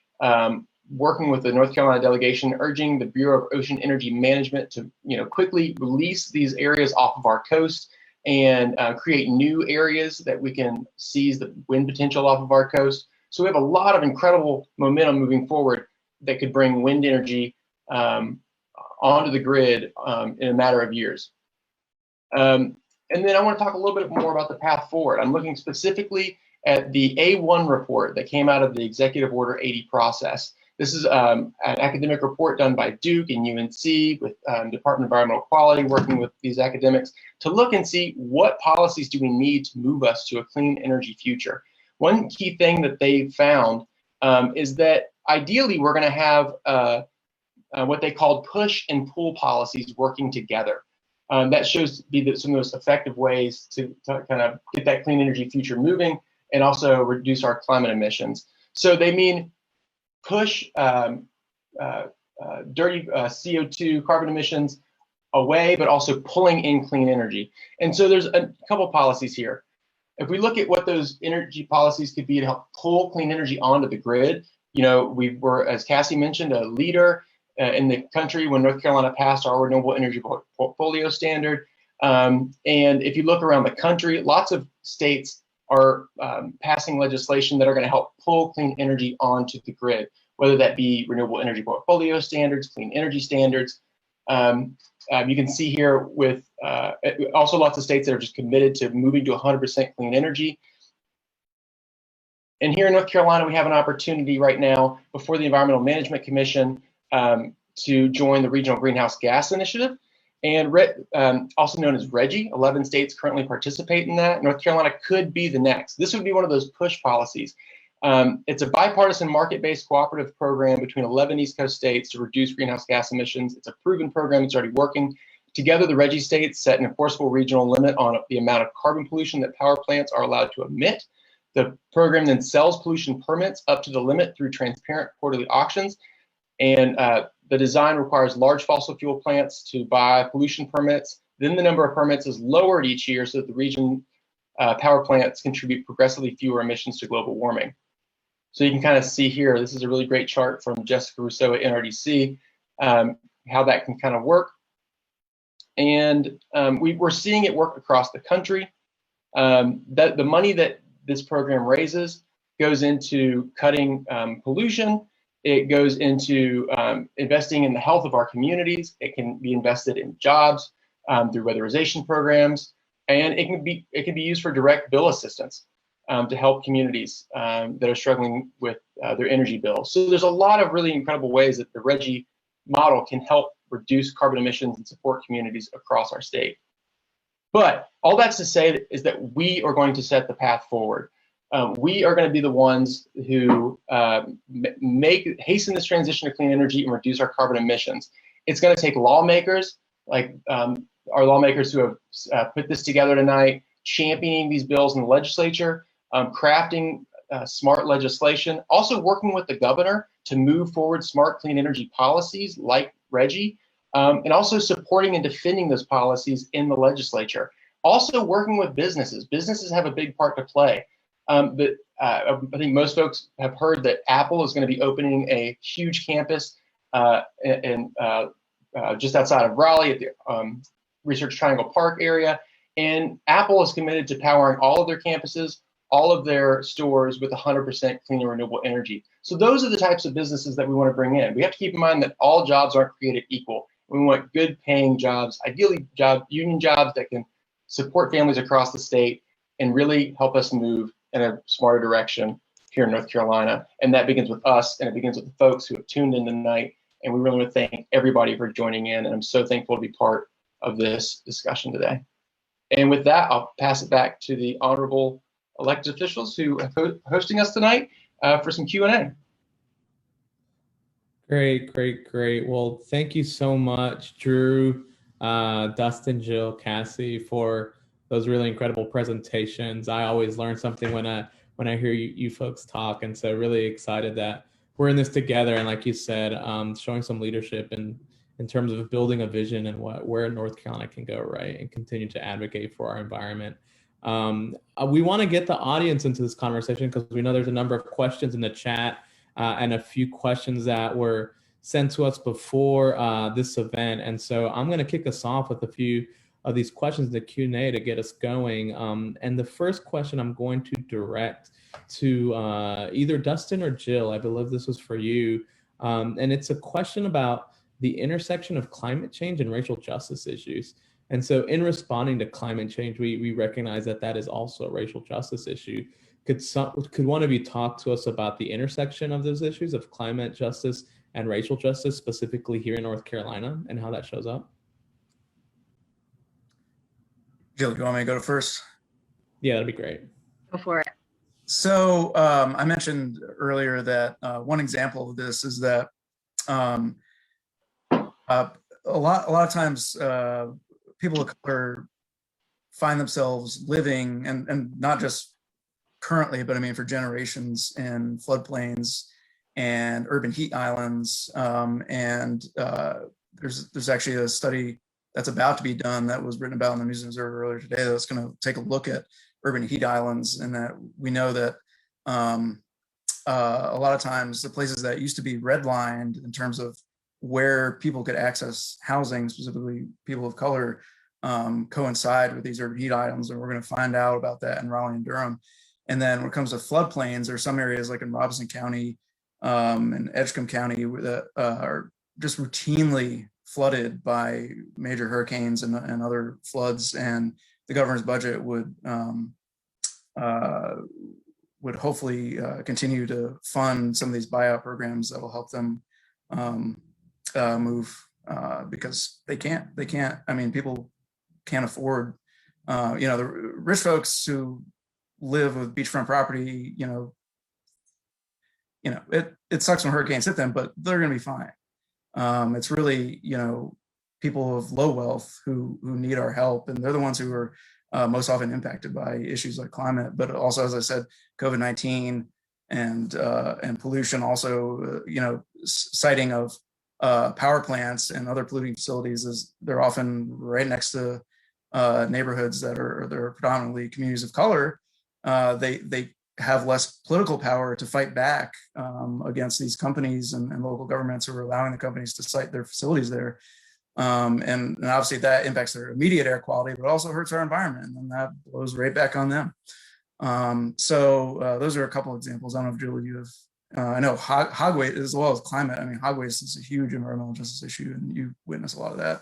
working with the North Carolina delegation, urging the Bureau of Ocean Energy Management to quickly release these areas off of our coast and create new areas that we can seize the wind potential off of our coast. So we have a lot of incredible momentum moving forward that could bring wind energy onto the grid in a matter of years. And then I want to talk a little bit more about the path forward. I'm looking specifically at the A1 report that came out of the Executive Order 80 process. This is an academic report done by Duke and UNC with Department of Environmental Quality, working with these academics to look and see what policies do we need to move us to a clean energy future. One key thing that they found is that ideally we're going to have what they called push and pull policies working together. That shows to be some of the most effective ways to kind of get that clean energy future moving and also reduce our climate emissions. So they mean push dirty CO2 carbon emissions away, but also pulling in clean energy. And so there's a couple policies here. If we look at what those energy policies could be to help pull clean energy onto the grid, you know, we were, as Cassie mentioned, a leader in the country when North Carolina passed our renewable energy portfolio standard. And if you look around the country, lots of states are passing legislation that are going to help pull clean energy onto the grid, whether that be renewable energy portfolio standards, clean energy standards. You can see here with also lots of states that are just committed to moving to 100% clean energy. And here in North Carolina, we have an opportunity right now before the Environmental Management Commission to join the Regional Greenhouse Gas Initiative, and also known as RGGI. 11 states currently participate in that. North Carolina could be the next. This would be one of those push policies. It's a bipartisan market-based cooperative program between 11 East Coast states to reduce greenhouse gas emissions. It's a proven program. It's already working. Together, the RGGI states set an enforceable regional limit on the amount of carbon pollution that power plants are allowed to emit. The program then sells pollution permits up to the limit through transparent quarterly auctions. And the design requires large fossil fuel plants to buy pollution permits. Then the number of permits is lowered each year so that the region power plants contribute progressively fewer emissions to global warming. So you can kind of see here, this is a really great chart from Jessica Rousseau at NRDC, how that can kind of work. And we're seeing it work across the country. That the money that this program raises goes into cutting pollution. It goes into investing in the health of our communities. It can be invested in jobs through weatherization programs, and it can be used for direct bill assistance to help communities that are struggling with their energy bills. So there's a lot of really incredible ways that the RGGI model can help reduce carbon emissions and support communities across our state. But all that's to say is that we are going to set the path forward. We are going to be the ones who hasten this transition to clean energy and reduce our carbon emissions. It's going to take lawmakers like our lawmakers who have put this together tonight, championing these bills in the legislature, crafting smart legislation, also working with the governor to move forward smart clean energy policies like RGGI, and also supporting and defending those policies in the legislature. Also working with businesses. Businesses have a big part to play. But I think most folks have heard that Apple is going to be opening a huge campus just outside of Raleigh at the Research Triangle Park area. And Apple is committed to powering all of their campuses, all of their stores with 100% clean and renewable energy. So those are the types of businesses that we want to bring in. We have to keep in mind that all jobs aren't created equal. We want good paying jobs, ideally union jobs that can support families across the state and really help us move in a smarter direction here in North Carolina. And that begins with us, and it begins with the folks who have tuned in tonight. And we really want to thank everybody for joining in. And I'm so thankful to be part of this discussion today. And with that, I'll pass it back to the honorable elected officials who are hosting us tonight for some Q&A. Great. Well, thank you so much, Drew, Dustin, Jill, Cassie, for those really incredible presentations. I always learn something when I hear you folks talk, and so really excited that we're in this together. And like you said, showing some leadership in terms of building a vision and where North Carolina can go, right, and continue to advocate for our environment. We want to get the audience into this conversation because we know there's a number of questions in the chat and a few questions that were sent to us before this event. And so I'm going to kick us off with a few of these questions in the Q&A to get us going. And the first question I'm going to direct to either Dustin or Jill. I believe this was for you. And it's a question about the intersection of climate change and racial justice issues. And so in responding to climate change, we recognize that that is also a racial justice issue. Could one of you talk to us about the intersection of those issues of climate justice and racial justice, specifically here in North Carolina, and how that shows up? Jill, do you want me to go first? Yeah, that'd be great. Go for it. So I mentioned earlier that one example of this is that a lot of times people of color find themselves living, and not just currently, but I mean for generations, in floodplains and urban heat islands. There's actually a study that's about to be done that was written about in the News and Observer earlier today that's going to take a look at urban heat islands, and that we know that a lot of times the places that used to be redlined in terms of where people could access housing, specifically people of color, coincide with these urban heat islands, and we're going to find out about that in Raleigh and Durham. And then when it comes to floodplains, there are some areas like in Robeson County and Edgecombe County that are just routinely flooded by major hurricanes and other floods, and the governor's budget would hopefully continue to fund some of these buyout programs that will help them move, because they can't. I mean, people can't afford. The rich folks who live with beachfront property, it sucks when hurricanes hit them, but they're going to be fine. It's really, people of low wealth who need our help, and they're the ones who are most often impacted by issues like climate, but also, as I said, COVID-19 and pollution. Also, siting of power plants and other polluting facilities, is they're often right next to neighborhoods that are predominantly communities of color. They have less political power to fight back against these companies and local governments who are allowing the companies to site their facilities there. And obviously that impacts their immediate air quality, but also hurts our environment, and that blows right back on them. So those are a couple of examples. I don't know if Julie, you have, I know hog waste as well as climate. I mean, hog waste is a huge environmental justice issue, and you witness a lot of that.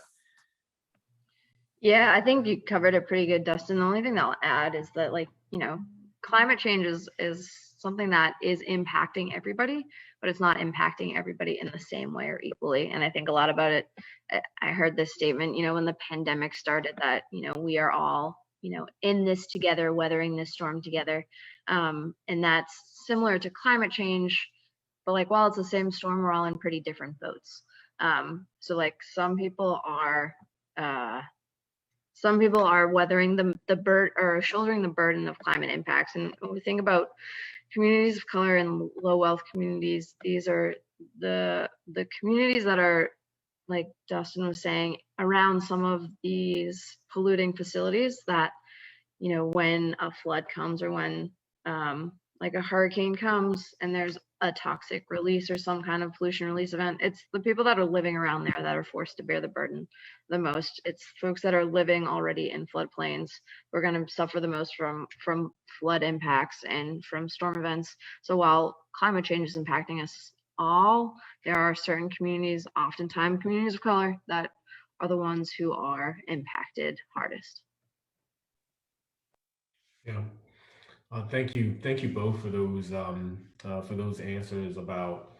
Yeah, I think you covered it pretty good, Dustin. The only thing that I'll add is that, climate change is something that is impacting everybody, but it's not impacting everybody in the same way or equally. And I think a lot about it, I heard this statement, when the pandemic started, that, we are all, in this together, weathering this storm together. And that's similar to climate change, but while it's the same storm, we're all in pretty different boats. So some people are weathering the shouldering the burden of climate impacts. And when we think about communities of color and low wealth communities, these are the communities that are, like Dustin was saying, around some of these polluting facilities that, when a flood comes, or when a hurricane comes and there's a toxic release or some kind of pollution release event, it's the people that are living around there that are forced to bear the burden the most. It's folks that are living already in floodplains who are going to suffer the most from flood impacts and from storm events. So while climate change is impacting us all, there are certain communities, oftentimes communities of color, that are the ones who are impacted hardest. Yeah. Thank you both for those answers about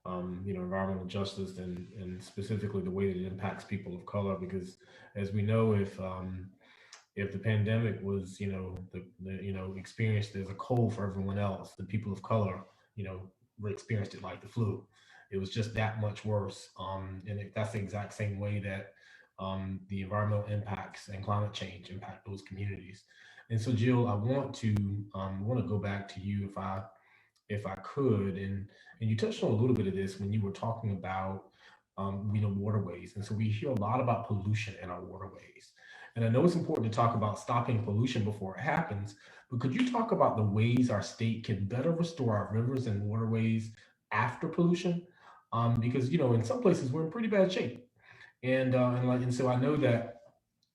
environmental justice and specifically the way that it impacts people of color. Because as we know, if the pandemic was experienced as a cold for everyone else, the people of color experienced it like the flu. It was just that much worse. And that's the exact same way that the environmental impacts and climate change impact those communities. And so, Jill, I want to go back to you if I could, and you touched on a little bit of this when you were talking about waterways. And so we hear a lot about pollution in our waterways. And I know it's important to talk about stopping pollution before it happens, but could you talk about the ways our state can better restore our rivers and waterways after pollution? Because in some places we're in pretty bad shape, and so I know that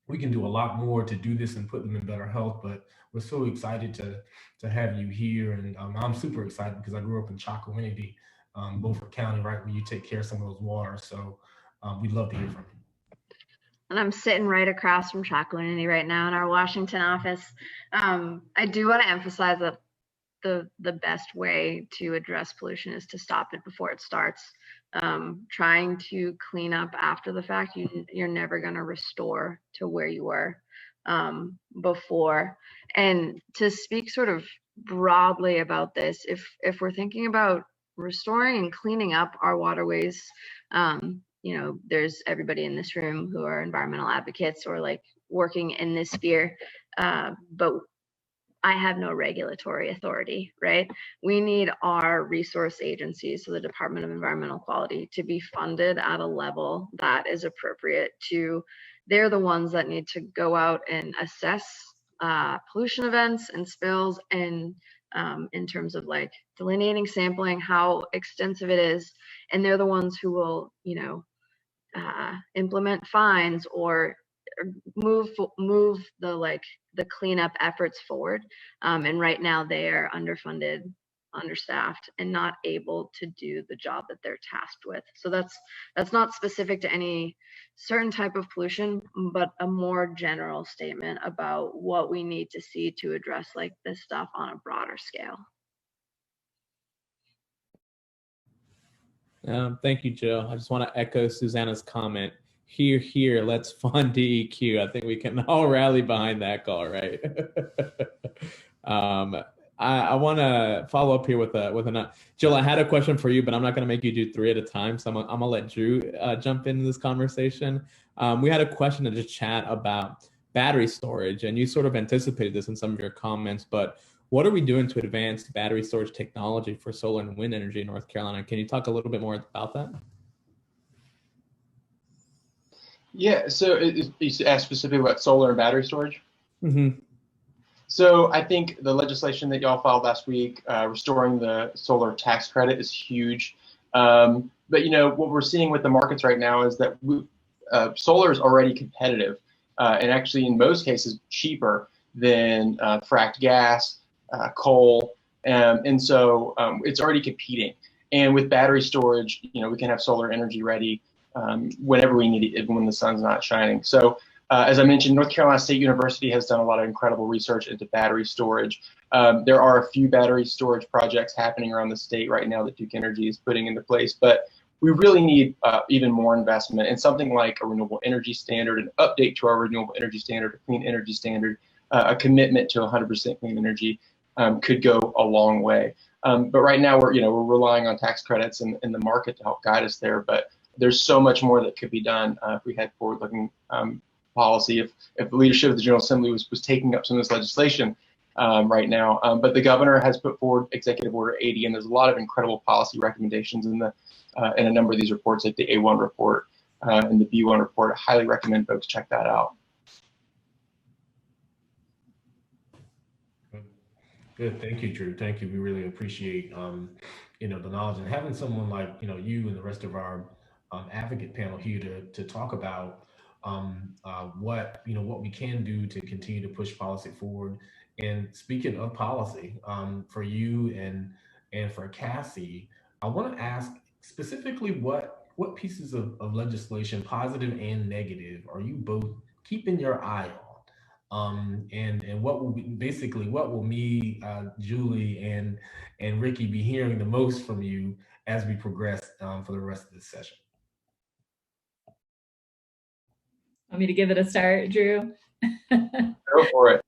we can do a lot more to do this and put them in better health, but we're so excited to have you here. And I'm super excited because I grew up in Chocowinity, Beaufort County, right where you take care of some of those waters. So we'd love to hear from you. And I'm sitting right across from Chocowinity right now in our Washington office. I do want to emphasize that the best way to address pollution is to stop it before it starts. Trying to clean up after the fact, you're never going to restore to where you were before. And to speak sort of broadly about this, if we're thinking about restoring and cleaning up our waterways, you know, there's everybody in this room who are environmental advocates or like working in this sphere, but I have no regulatory authority, right? We need our resource agencies, so the Department of Environmental Quality, to be funded at a level that is appropriate to, they're the ones that need to go out and assess pollution events and spills, and in terms of like delineating, sampling, how extensive it is. And they're the ones who will, you know, implement fines or move the cleanup efforts forward. And right now they are underfunded, understaffed, and not able to do the job that they're tasked with. So that's not specific to any certain type of pollution, but a more general statement about what we need to see to address like this stuff on a broader scale. Thank you, Jill. I just want to echo Susanna's comment. Here, let's fund DEQ. I think we can all rally behind that call, right? I want to follow up here with a Jill. I had a question for you, but I'm not going to make you do 3 at a time. So I'm gonna let Drew jump into this conversation. We had a question in the chat about battery storage, and you sort of anticipated this in some of your comments. But what are we doing to advance battery storage technology for solar and wind energy in North Carolina? Can you talk a little bit more about that? Yeah, so you asked specifically about solar and battery storage? Mm-hmm. So I think the legislation that y'all filed last week, restoring the solar tax credit, is huge. But you know, what we're seeing with the markets right now is that solar is already competitive, and actually in most cases cheaper than fracked gas, coal, and so it's already competing. And with battery storage, you know, we can have solar energy ready whenever we need it, even when the sun's not shining. So as I mentioned, North Carolina State University has done a lot of incredible research into battery storage. There are a few battery storage projects happening around the state right now that Duke Energy is putting into place, but we really need even more investment in something like a renewable energy standard, an update to our renewable energy standard, a clean energy standard, a commitment to 100% clean energy could go a long way. But right now we're relying on tax credits and the market to help guide us there. But there's so much more that could be done if we had forward-looking policy, if the leadership of the General Assembly was taking up some of this legislation right now. But the governor has put forward Executive Order 80, and there's a lot of incredible policy recommendations in a number of these reports, like the A1 report and the B1 report. I highly recommend folks check that out. Good, thank you, Drew. Thank you. We really appreciate the knowledge, and having someone like you and the rest of our advocate panel here to talk about what we can do to continue to push policy forward. And speaking of policy, for you and for Cassie, I want to ask specifically what pieces of legislation, positive and negative, are you both keeping your eye on? And what will me, Julie, and Ricky be hearing the most from you as we progress for the rest of this session? Want me to give it a start, Drew? Go for it.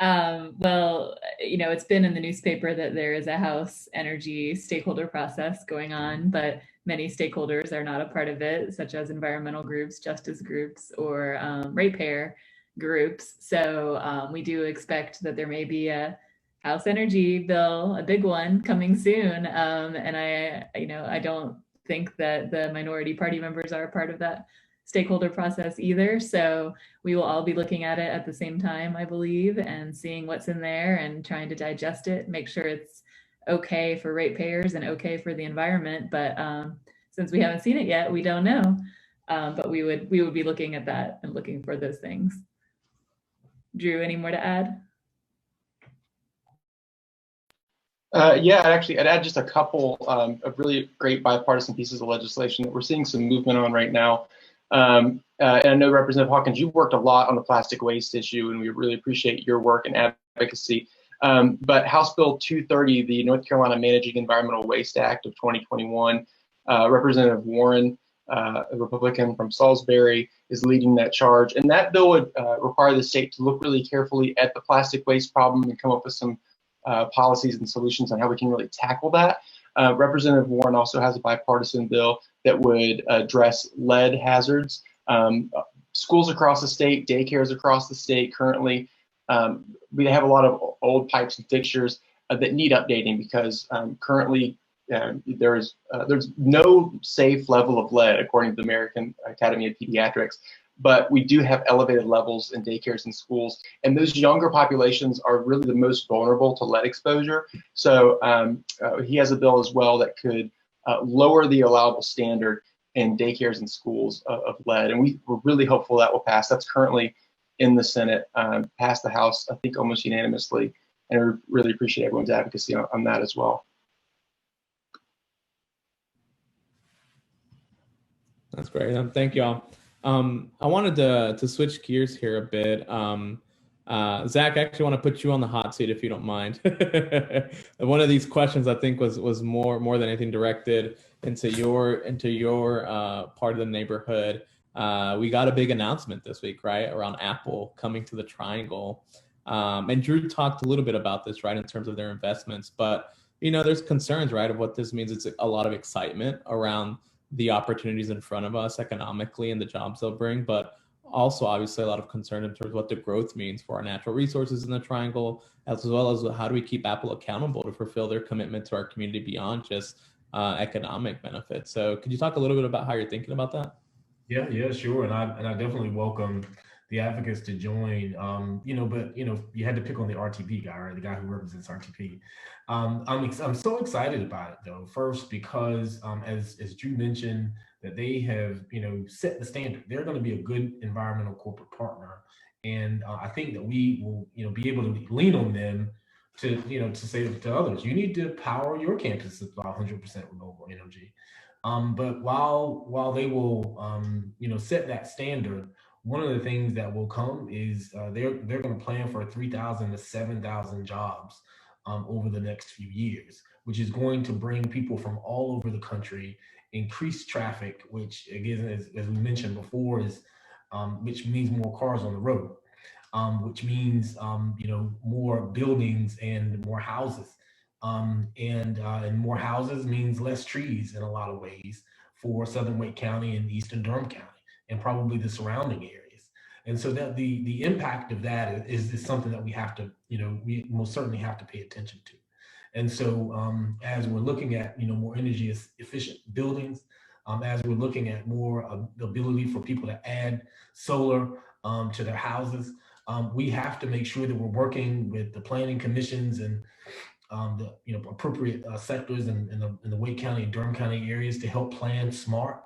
Well, it's been in the newspaper that there is a House energy stakeholder process going on, but many stakeholders are not a part of it, such as environmental groups, justice groups, or ratepayer groups. So we do expect that there may be a House energy bill, a big one, coming soon. And I don't think that the minority party members are a part of that stakeholder process either. So we will all be looking at it at the same time, I believe, and seeing what's in there and trying to digest it, make sure it's okay for ratepayers and okay for the environment. But since we haven't seen it yet, we don't know. But we would be looking at that and looking for those things. Drew, any more to add? Yeah, I'd add just a couple of really great bipartisan pieces of legislation that we're seeing some movement on right now. And I know Representative Hawkins, you've worked a lot on the plastic waste issue, and we really appreciate your work and advocacy. But House Bill 230, the North Carolina Managing Environmental Waste Act of 2021, Representative Warren, a Republican from Salisbury, is leading that charge. And that bill would require the state to look really carefully at the plastic waste problem and come up with some policies and solutions on how we can really tackle that. Representative Warren also has a bipartisan bill that would address lead hazards. Schools across the state, daycares across the state currently, we have a lot of old pipes and fixtures that need updating because currently there's no safe level of lead according to the American Academy of Pediatrics, but we do have elevated levels in daycares and schools, and those younger populations are really the most vulnerable to lead exposure. So he has a bill as well that could lower the allowable standard in daycares and schools of lead, and we're really hopeful that will pass. That's currently in the Senate, passed the House, I think almost unanimously, and I really appreciate everyone's advocacy on that as well. That's great. Thank you all. I wanted to switch gears here a bit. Zach, I actually want to put you on the hot seat if you don't mind. One of these questions I think was more than anything directed into your part of the neighborhood. We got a big announcement this week, right, around Apple coming to the Triangle. And Drew talked a little bit about this, right, in terms of their investments. But, you know, there's concerns, right, of what this means. It's a lot of excitement around the opportunities in front of us economically and the jobs they'll bring, but also obviously a lot of concern in terms of what the growth means for our natural resources in the Triangle, as well as how do we keep Apple accountable to fulfill their commitment to our community beyond just economic benefits. So could you talk a little bit about how you're thinking about that? Yeah, sure. And I definitely welcome the advocates to join, but you had to pick on the RTP guy, right? The guy who represents RTP. I'm so excited about it though. First, because as Drew mentioned, that they have set the standard. They're going to be a good environmental corporate partner, and I think that we will be able to lean on them to say to others, you need to power your campus with 100% renewable energy. But while they will set that standard, one of the things that will come is they're going to plan for 3,000 to 7,000 jobs over the next few years, which is going to bring people from all over the country, increase traffic, which again, as we mentioned before, is which means more cars on the road, which means more buildings and more houses, and more houses means less trees in a lot of ways for Southern Wake County and Eastern Durham County, and probably the surrounding areas. And so that the impact of that is something that we have to, we most certainly have to pay attention to. And so as we're looking at, more energy efficient buildings, as we're looking at more ability for people to add solar to their houses, we have to make sure that we're working with the planning commissions and the appropriate sectors in the Wake County and Durham County areas to help plan smart.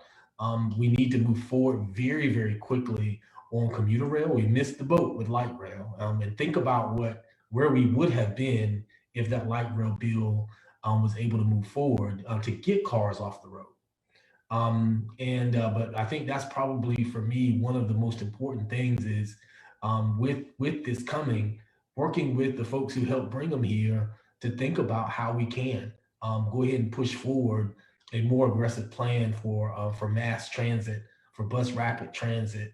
We need to move forward very, very quickly on commuter rail. We missed the boat with light rail, and think about where we would have been if that light rail bill was able to move forward to get cars off the road. But I think that's probably for me one of the most important things is with this coming, working with the folks who helped bring them here to think about how we can go ahead and push forward a more aggressive plan for mass transit, for bus rapid transit,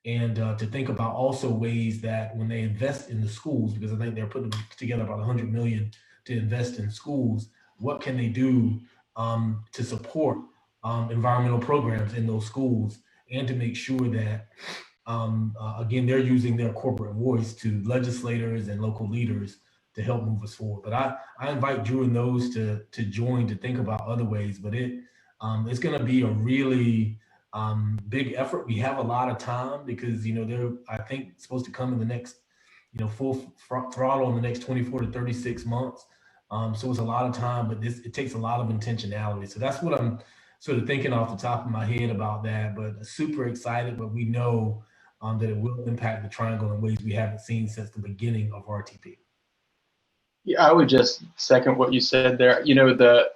and to think about also ways that when they invest in the schools, because I think they're putting together about $100 million to invest in schools, what can they do to support environmental programs in those schools, and to make sure that again, they're using their corporate voice to legislators and local leaders to help move us forward. But I invite Drew and those to join to think about other ways. But it's going to be a really big effort. We have a lot of time because they're I think supposed to come in the next full throttle in the next 24 to 36 months. So it's a lot of time, but it takes a lot of intentionality. So that's what I'm sort of thinking off the top of my head about that. But super excited. But we know that it will impact the Triangle in ways we haven't seen since the beginning of RTP. Yeah, I would just second what you said there. The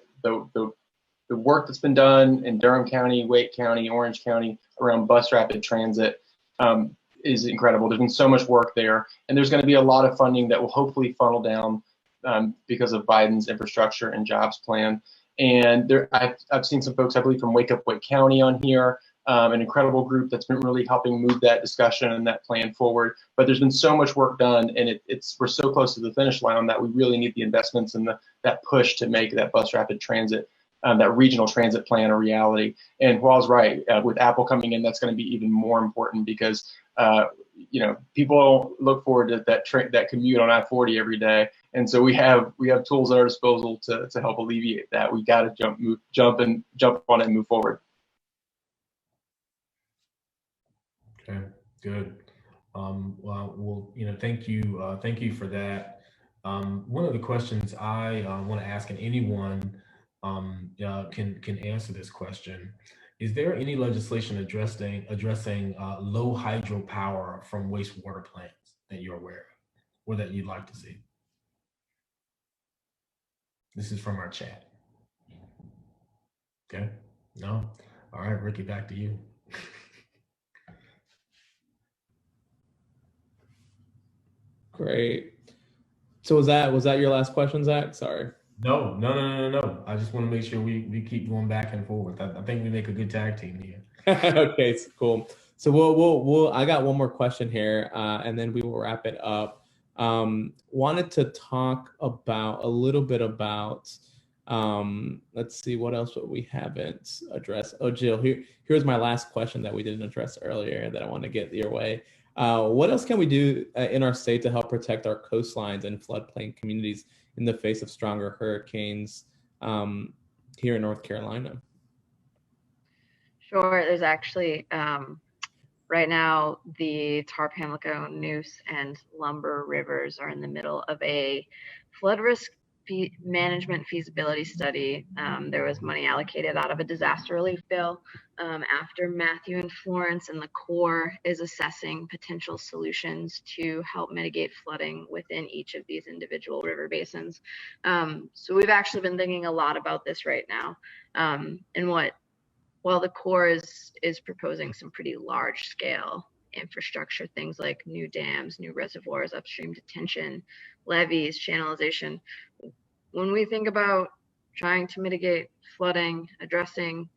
work that's been done in Durham County, Wake County, Orange County around bus rapid transit is incredible. There's been so much work there, and there's going to be a lot of funding that will hopefully funnel down because of Biden's infrastructure and jobs plan. And I've seen some folks, I believe, from Wake Up Wake County on here. an incredible group that's been really helping move that discussion and that plan forward. But there's been so much work done, and we're so close to the finish line that we really need the investments and that push to make that bus rapid transit, that regional transit plan a reality. And Hua's right, with Apple coming in, that's going to be even more important because people look forward to that commute on I-40 every day, and so we have tools at our disposal to help alleviate that. We got to jump on it and move forward. Okay, good. Thank you for that. One of the questions I want to ask, and anyone can answer this question: is there any legislation addressing low hydropower from wastewater plants that you're aware of, or that you'd like to see? This is from our chat. Okay, no. All right, Ricky, back to you. Great. So was that your last question, Zach? Sorry. No. I just want to make sure we keep going back and forth. I think we make a good tag team here. Okay, cool. So we'll I got one more question here, and then we will wrap it up. Wanted to talk about a little bit about let's see what else we haven't addressed. Oh, Jill, here's my last question that we didn't address earlier that I want to get your way. What else can we do in our state to help protect our coastlines and floodplain communities in the face of stronger hurricanes here in North Carolina? Sure. There's actually, right now, the Tar-Pamlico, Neuse, and Lumber rivers are in the middle of a flood risk management feasibility study. There was money allocated out of a disaster relief bill after Matthew and Florence, and the Corps is assessing potential solutions to help mitigate flooding within each of these individual river basins. So we've actually been thinking a lot about this right now. While the Corps is proposing some pretty large scale infrastructure, things like new dams, new reservoirs, upstream detention, levees, channelization. When we think about trying to mitigate flooding, addressing,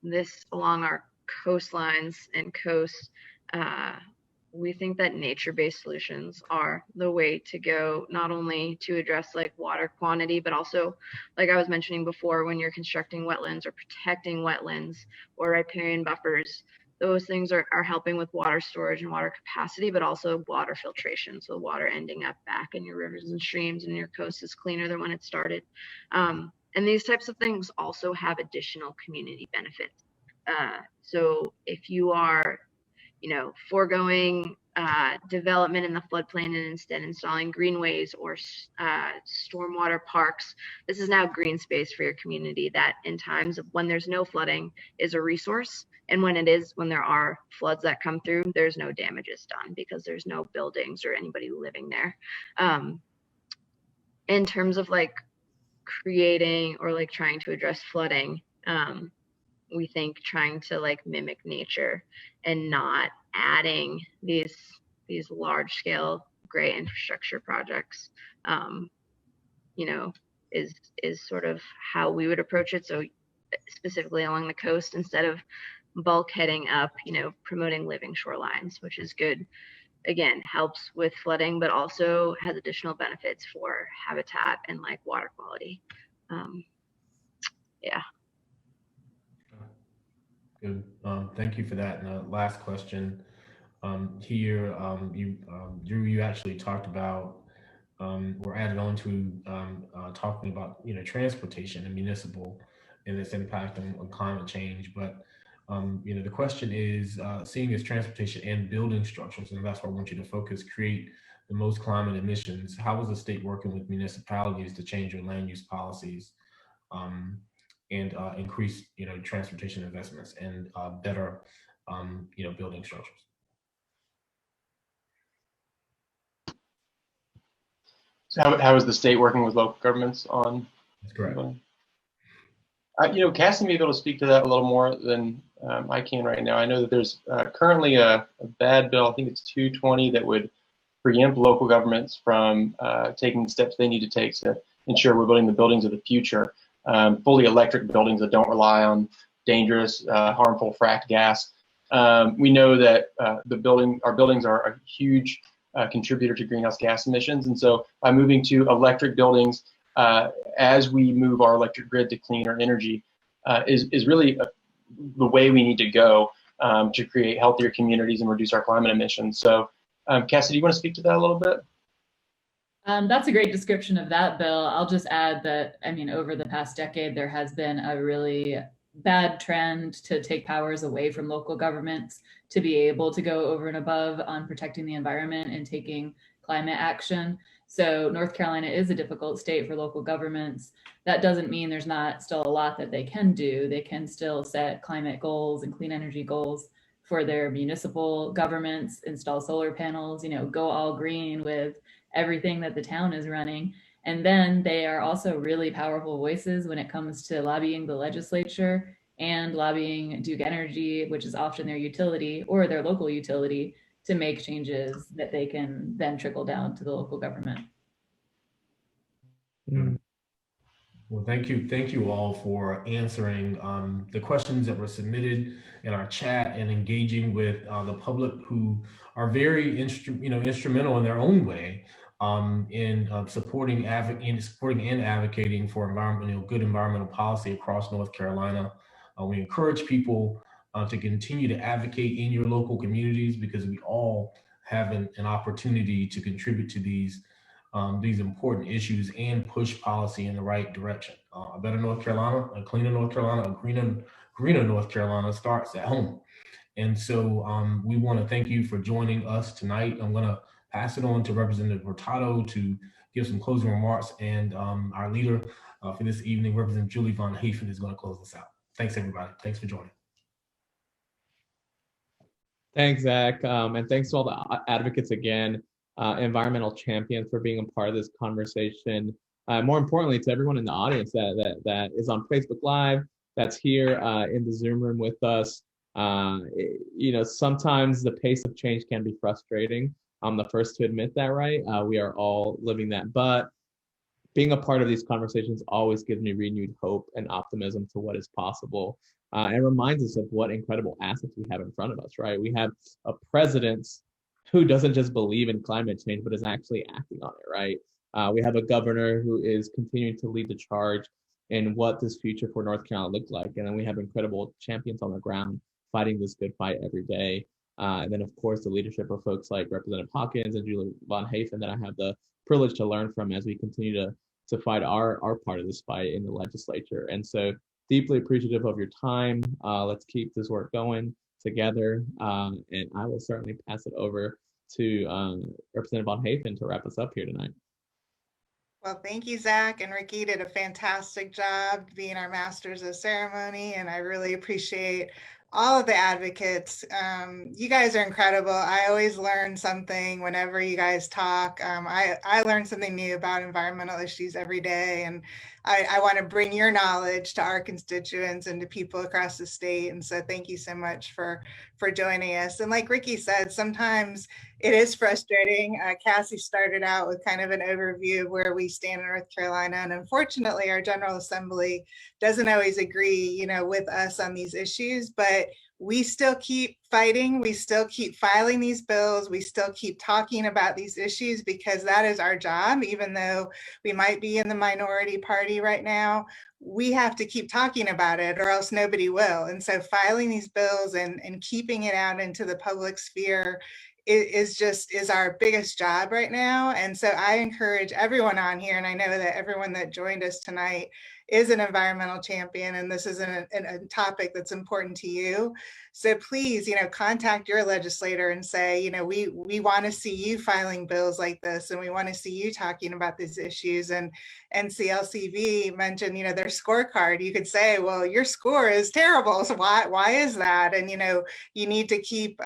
this along our coastlines and coasts, we think that nature-based solutions are the way to go, not only to address like water quantity, but also, like I was mentioning before, when you're constructing wetlands or protecting wetlands or riparian buffers, those things are helping with water storage and water capacity, but also water filtration. So water ending up back in your rivers and streams and your coast is cleaner than when it started. And these types of things also have additional community benefits. So if you are foregoing development in the floodplain and instead installing greenways or stormwater parks, this is now green space for your community that in times of when there's no flooding is a resource. And when there are floods that come through, there's no damages done because there's no buildings or anybody living there. In terms of like creating or like trying to address flooding, we think trying to like mimic nature and not adding these large scale gray infrastructure projects, is sort of how we would approach it. So specifically along the coast, instead of bulkheading up, promoting living shorelines, which is good. Again, helps with flooding, but also has additional benefits for habitat and like water quality. Yeah. Good. Thank you for that. And last question here, Drew, you actually talked about or added on to talking about transportation and municipal and its impact on climate change. But the question is, seeing as transportation and building structures, and that's where I want you to focus, create the most climate emissions. How is the state working with municipalities to change your land use policies and increase transportation investments and better building structures? So how is the state working with local governments on? That's correct. Cassie may be able to speak to that a little more than I can right now. I know that there's currently a bad bill, I think it's 220, that would preempt local governments from taking the steps they need to take to ensure we're building the buildings of the future, fully electric buildings that don't rely on dangerous, harmful fracked gas. We know that our buildings are a huge contributor to greenhouse gas emissions, and so by moving to electric buildings, as we move our electric grid to cleaner energy, is really the way we need to go to create healthier communities and reduce our climate emissions. So, Cassie, do you want to speak to that a little bit? That's a great description of that, Bill. I'll just add that, I mean, over the past decade, there has been a really bad trend to take powers away from local governments to be able to go over and above on protecting the environment and taking climate action. So North Carolina is a difficult state for local governments. That doesn't mean there's not still a lot that they can do. They can still set climate goals and clean energy goals for their municipal governments, install solar panels, you know, go all green with everything that the town is running. And then they are also really powerful voices when it comes to lobbying the legislature and lobbying Duke Energy, which is often their utility or their local utility, to make changes that they can then trickle down to the local government. Well, thank you all for answering the questions that were submitted in our chat and engaging with the public, who are very instrumental in their own way in supporting and advocating for good environmental policy across North Carolina. We encourage people to continue to advocate in your local communities, because we all have an opportunity to contribute to these important issues and push policy in the right direction. A better North Carolina, a cleaner North Carolina, a greener North Carolina starts at home. And so we want to thank you for joining us tonight. I'm going to pass it on to Representative Hurtado to give some closing remarks, and our leader for this evening, Representative Julia Von Haefen, is going to close us out. Thanks, everybody. Thanks for joining. Thanks, Zach, and thanks to all the advocates again, environmental champions, for being a part of this conversation. More importantly, to everyone in the audience that is on Facebook Live, that's here in the Zoom room with us. Sometimes the pace of change can be frustrating. I'm the first to admit that, right? We are all living that, but being a part of these conversations always gives me renewed hope and optimism to what is possible. And reminds us of what incredible assets we have in front of us, right? We have a president who doesn't just believe in climate change, but is actually acting on it, right? We have a governor who is continuing to lead the charge in what this future for North Carolina looks like. And then we have incredible champions on the ground fighting this good fight every day. And then, of course, the leadership of folks like Representative Hawkins and Julia Von Haefen that I have the privilege to learn from as we continue to fight our part of this fight in the legislature. And so deeply appreciative of your time. Let's keep this work going together. And I will certainly pass it over to Representative Von Haefen to wrap us up here tonight. Well, thank you, Zach, and Ricky did a fantastic job being our masters of ceremony, and I really appreciate all of the advocates. You guys are incredible. I always learn something whenever you guys talk. I learn something new about environmental issues every day, and I want to bring your knowledge to our constituents and to people across the state. And so thank you so much for joining us. And like Ricky said, sometimes it is frustrating. Cassie started out with kind of an overview of where we stand in North Carolina, and unfortunately our General Assembly doesn't always agree, with us on these issues, but we still keep fighting. We still keep filing these bills. We still keep talking about these issues, because that is our job. Even though we might be in the minority party right now, we have to keep talking about it or else nobody will. And so filing these bills and keeping it out into the public sphere is our biggest job right now. And so I encourage everyone on here, and I know that everyone that joined us tonight is an environmental champion, and this is a topic that's important to you. So please, contact your legislator and say, we want to see you filing bills like this, and we want to see you talking about these issues. And NCLCV mentioned, their scorecard. You could say, well, your score is terrible, so why is that? And you need to keep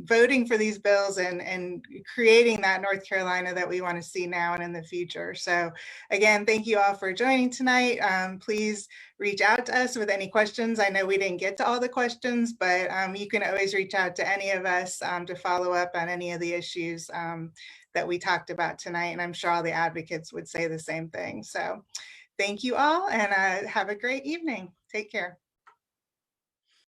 voting for these bills and creating that North Carolina that we want to see now and in the future. So again, thank you all for joining tonight. Please reach out to us with any questions. I know we didn't get to all the questions, but you can always reach out to any of us to follow up on any of the issues that we talked about tonight. And I'm sure all the advocates would say the same thing. So thank you all, and have a great evening. Take care.